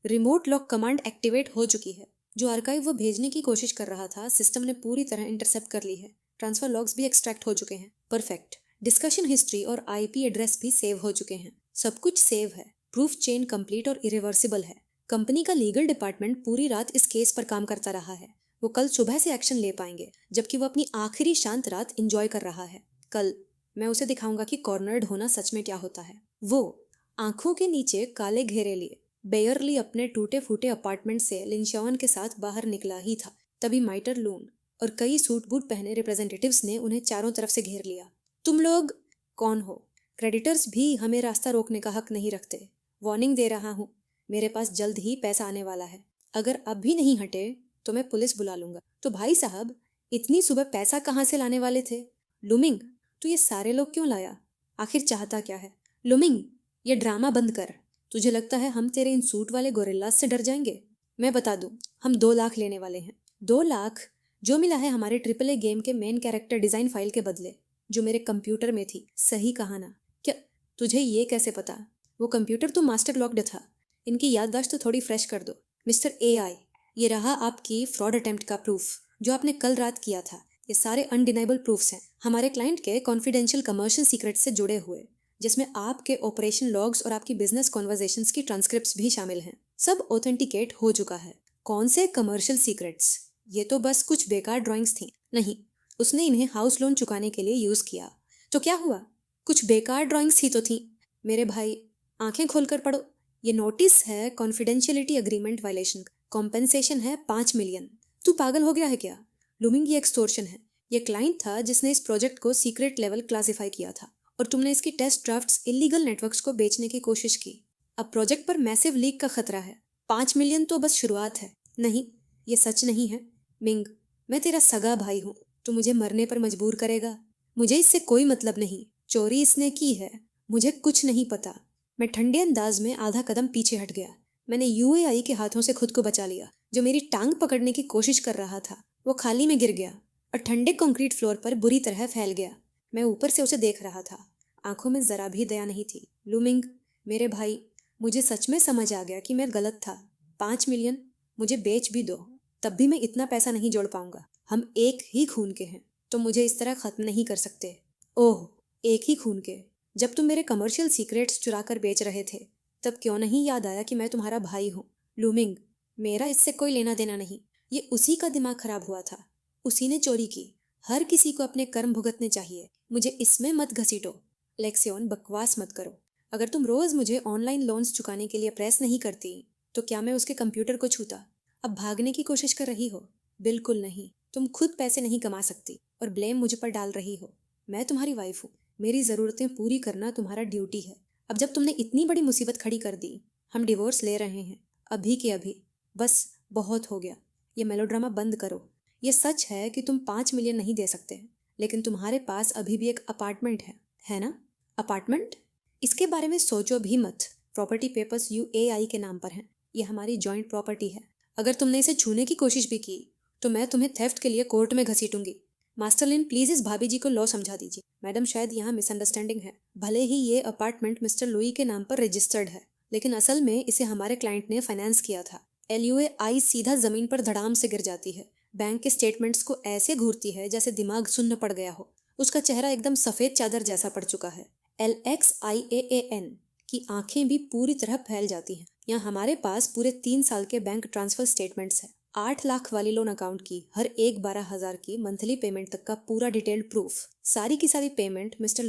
रिमोट लॉक कमांड एक्टिवेट हो चुकी है। जो आर्काइव वो भेजने की कोशिश कर रहा था, सिस्टम ने पूरी तरह इंटरसेप्ट कर ली है। ट्रांसफर लॉग्स भी एक्सट्रैक्ट हो चुके हैं। परफेक्ट। डिस्कशन हिस्ट्री और आईपी एड्रेस भी सेव हो चुके हैं। सब कुछ सेव है। प्रूफ चेन कंप्लीट और इरिवर्सिबल है। कंपनी का लीगल डिपार्टमेंट पूरी रात इस केस पर काम करता रहा है। वो कल सुबह से एक्शन ले पाएंगे, जबकि वो अपनी आखिरी शांत रात एंजॉय कर रहा है। कल मैं उसे दिखाऊंगा कि कॉर्नर्ड होना सच में क्या होता है। वो आंखों के नीचे काले घेरे लिए बेयरली अपने टूटे फूटे अपार्टमेंट से लिंशान के साथ बाहर निकला ही था, तभी माइटर लून और कई सूट बूट पहने रिप्रेजेंटेटिव्स ने उन्हें चारों तरफ से घेर लिया। तुम लोग कौन हो? क्रेडिटर्स भी हमें रास्ता रोकने का हक नहीं रखते। वार्निंग दे रहा हूँ, मेरे पास जल्द ही पैसा आने वाला है। अगर अब भी नहीं हटे तो मैं पुलिस बुला लूंगा। तो भाई साहब, इतनी सुबह पैसा कहाँ से लाने वाले थे? लुमिंग, तू ये सारे लोग क्यों लाया? आखिर चाहता क्या है? लुमिंग, ये ड्रामा बंद कर। तुझे लगता है हम तेरे इन सूट वाले गोरिल्लास से डर जाएंगे? मैं बता दूं, हम 2 लाख लेने वाले हैं। 2 लाख? जो मिला है हमारे ट्रिपल ए गेम के मेन कैरेक्टर डिजाइन फाइल के बदले, जो मेरे कंप्यूटर में थी। सही कहा ना? क्या तुझे ये कैसे पता? वो कंप्यूटर तो मास्टर लॉक्ड था। इनकी याददाश्त तो थोड़ी फ्रेश कर दो मिस्टर AI। ये रहा आपकी फ्रॉड अटेम्प्ट का प्रूफ, जो आपने कल रात किया था। ये सारे अनडिनाइबल प्रूफ्स हैं, हमारे क्लाइंट के कॉन्फिडेंशियल कमर्शियल सीक्रेट से जुड़े हुए, जिसमें आपके ऑपरेशन लॉग्स और आपकी बिजनेस कॉन्वर्जेशंस की ट्रांसक्रिप्ट्स भी शामिल हैं। सब ऑथेंटिकेट हो चुका है। कौन से कमर्शियल सीक्रेट्स? ये तो बस कुछ बेकार ड्राइंग्स थी। नहीं, उसने इन्हें हाउस लोन चुकाने के लिए यूज किया। तो क्या हुआ? कुछ बेकार ड्राइंग्स ही तो थी। मेरे भाई, आंखें खोलकर पढ़ो। ये नोटिस है कॉन्फिडेंशियलिटी अग्रीमेंट वायलेशन। कॉम्पेंसेशन है 5 मिलियन। तू पागल हो गया है क्या? लूमिंग, ये एक्सटोर्शन है। ये क्लाइंट था जिसने इस प्रोजेक्ट को सीक्रेट लेवल क्लासिफाई किया था, और तुमने इसकी टेस्ट ड्राफ्ट्स इलीगल नेटवर्क्स को बेचने की कोशिश की। अब प्रोजेक्ट पर मैसिव लीक का खतरा है। 5 मिलियन तो बस शुरुआत है। नहीं, ये सच नहीं है। मिंग, मैं तेरा सगा भाई हूँ। तू मुझे मरने पर मजबूर करेगा? मुझे इससे कोई मतलब नहीं। चोरी इसने की है, मुझे कुछ नहीं पता। मैं ठंडे अंदाज में आधा कदम पीछे हट गया। मैंने UAI के हाथों से खुद को बचा लिया। जो मेरी टांग पकड़ने की कोशिश कर रहा था वो खाली में गिर गया और ठंडे कंक्रीट फ्लोर पर बुरी तरह फैल गया। मैं ऊपर से उसे देख रहा था, आंखों में जरा भी दया नहीं थी। लुमिंग, मेरे भाई, मुझे सच में समझ आ गया कि मैं गलत था। 5 मिलियन मुझे बेच भी दो, तब भी मैं इतना पैसा नहीं जोड़ पाऊंगा। हम एक ही खून के हैं, तो मुझे इस तरह खत्म नहीं कर सकते। ओह, एक ही खून के? जब तुम मेरे कमर्शियल सीक्रेट्स चुरा कर बेच रहे थे, तब क्यों नहीं याद आया कि मैं तुम्हारा भाई हूँ? लूमिंग, मेरा इससे कोई लेना देना नहीं। ये उसी का दिमाग खराब हुआ था, उसी ने चोरी की। हर किसी को अपने कर्म भुगतने चाहिए, मुझे इसमें मत घसीटो। लेक्सियोन, बकवास मत करो। अगर तुम रोज मुझे ऑनलाइन लोन्स चुकाने के लिए प्रेस नहीं करती, तो क्या मैं उसके कंप्यूटर को छूता? अब भागने की कोशिश कर रही हो? बिल्कुल नहीं। तुम खुद पैसे नहीं कमा सकती और ब्लेम मुझ पर डाल रही हो। मैं तुम्हारी वाइफ हूँ, मेरी ज़रूरतें पूरी करना तुम्हारा ड्यूटी है। अब जब तुमने इतनी बड़ी मुसीबत खड़ी कर दी, हम डिवोर्स ले रहे हैं, अभी के अभी। बस, बहुत हो गया। ये मेलोड्रामा बंद करो। ये सच है कि तुम 5 मिलियन नहीं दे सकते, लेकिन तुम्हारे पास अभी भी एक अपार्टमेंट है ना? अपार्टमेंट? इसके बारे में सोचो भी मत। प्रॉपर्टी पेपर्स UAI के नाम पर हैं। ये हमारी जॉइंट प्रॉपर्टी है। अगर तुमने इसे छूने की कोशिश भी की, तो मैं तुम्हें थेफ्ट के लिए कोर्ट में घसीटूंगी। मास्टरलिन, प्लीज इस भाभी जी को लॉ समझा दीजिए। मैडम, शायद यहाँ मिसअंडरस्टैंडिंग है। भले ही ये अपार्टमेंट मिस्टर लुई के नाम पर रजिस्टर्ड है, लेकिन असल में इसे हमारे क्लाइंट ने फाइनेंस किया था। LUAI सीधा जमीन पर धड़ाम से गिर जाती है। बैंक के स्टेटमेंट्स को ऐसे घूरती है जैसे दिमाग सुन्न पड़ गया हो। उसका चेहरा एकदम सफेद चादर जैसा पड़ चुका है। LXIAAN की आंखें भी पूरी तरह फैल जाती हैं। यहाँ हमारे पास पूरे 3 साल के बैंक ट्रांसफर स्टेटमेंट्स हैं। 8 लाख वाली लोन अकाउंट की हर एक 12,000 की मंथली पेमेंट तक का पूरा डिटेल्ड प्रूफ। सारी की सारी पेमेंट मिस्टर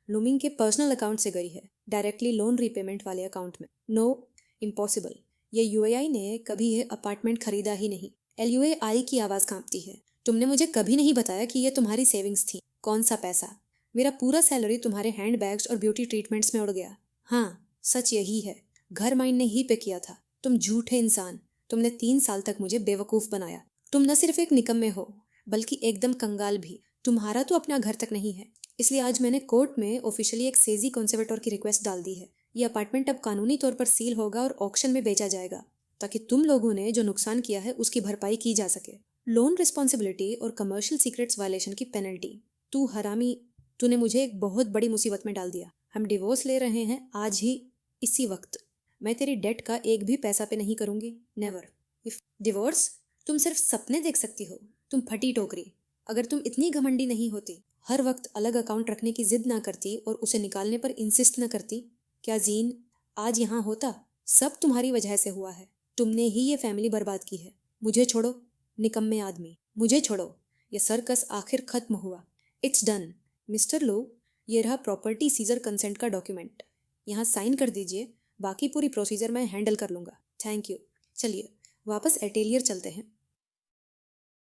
लूमिंग के पर्सनल अकाउंट से गई है, डायरेक्टली लोन रीपेमेंट वाले अकाउंट में। No, impossible. ये UAI ने कभी ये अपार्टमेंट खरीदा ही नहीं। LUAI की आवाज कांपती है। तुमने मुझे कभी नहीं बताया कि ये तुम्हारी सेविंग्स थी। कौन सा पैसा? मेरा पूरा सैलरी तुम्हारे हैंड बैग्स और ब्यूटी ट्रीटमेंट्स में उड़ गया। हाँ, सच यही है। घर माइन ने ही पे किया था। तुम झूठे इंसान। तुमने 3 साल तक मुझे बेवकूफ बनाया। तुम न सिर्फ एक निकम्मे हो, बल्कि एकदम कंगाल भी। तुम्हारा तो अपना घर तक नहीं है, इसलिए आज मैंने कोर्ट में ऑफिशियली एक सेजी कंजर्वेटर की रिक्वेस्ट डाल दी है। ये अपार्टमेंट अब कानूनी तौर पर सील होगा और ऑक्शन में बेचा जाएगा, ताकि तुम लोगों ने जो नुकसान किया है उसकी भरपाई की जा सके। लोन रिस्पॉन्सिबिलिटी और कमर्शियल सीक्रेट्स वायलेशन की पेनल्टी। तू हरामी, तूने मुझे एक बहुत बड़ी मुसीबत में डाल दिया। हम डिवोर्स ले रहे हैं आज ही, इसी वक्त। मैं तेरी डेट का एक भी पैसा पे नहीं करूंगी, नेवर। If divorce? तुम सिर्फ सपने देख सकती हो, तुम फटी टोकरी। अगर तुम इतनी घमंडी नहीं होती, हर वक्त अलग अकाउंट रखने की जिद ना करती और उसे निकालने पर इंसिस्ट न करती, क्या जीन आज यहाँ होता? सब तुम्हारी वजह से हुआ है। तुमने ही ये फैमिली बर्बाद की है। मुझे छोड़ो, निकम्मे आदमी, मुझे छोड़ो, ये सर्कस आखिर खत्म हुआ। It's done. मिस्टर लो, ये रहा प्रॉपर्टी सीजर कंसेंट का डॉक्यूमेंट, यहाँ साइन कर दीजिए, बाकी पूरी प्रोसीजर मैं हैंडल कर लूँगा। Thank you. चलिए वापस एटेलियर चलते हैं।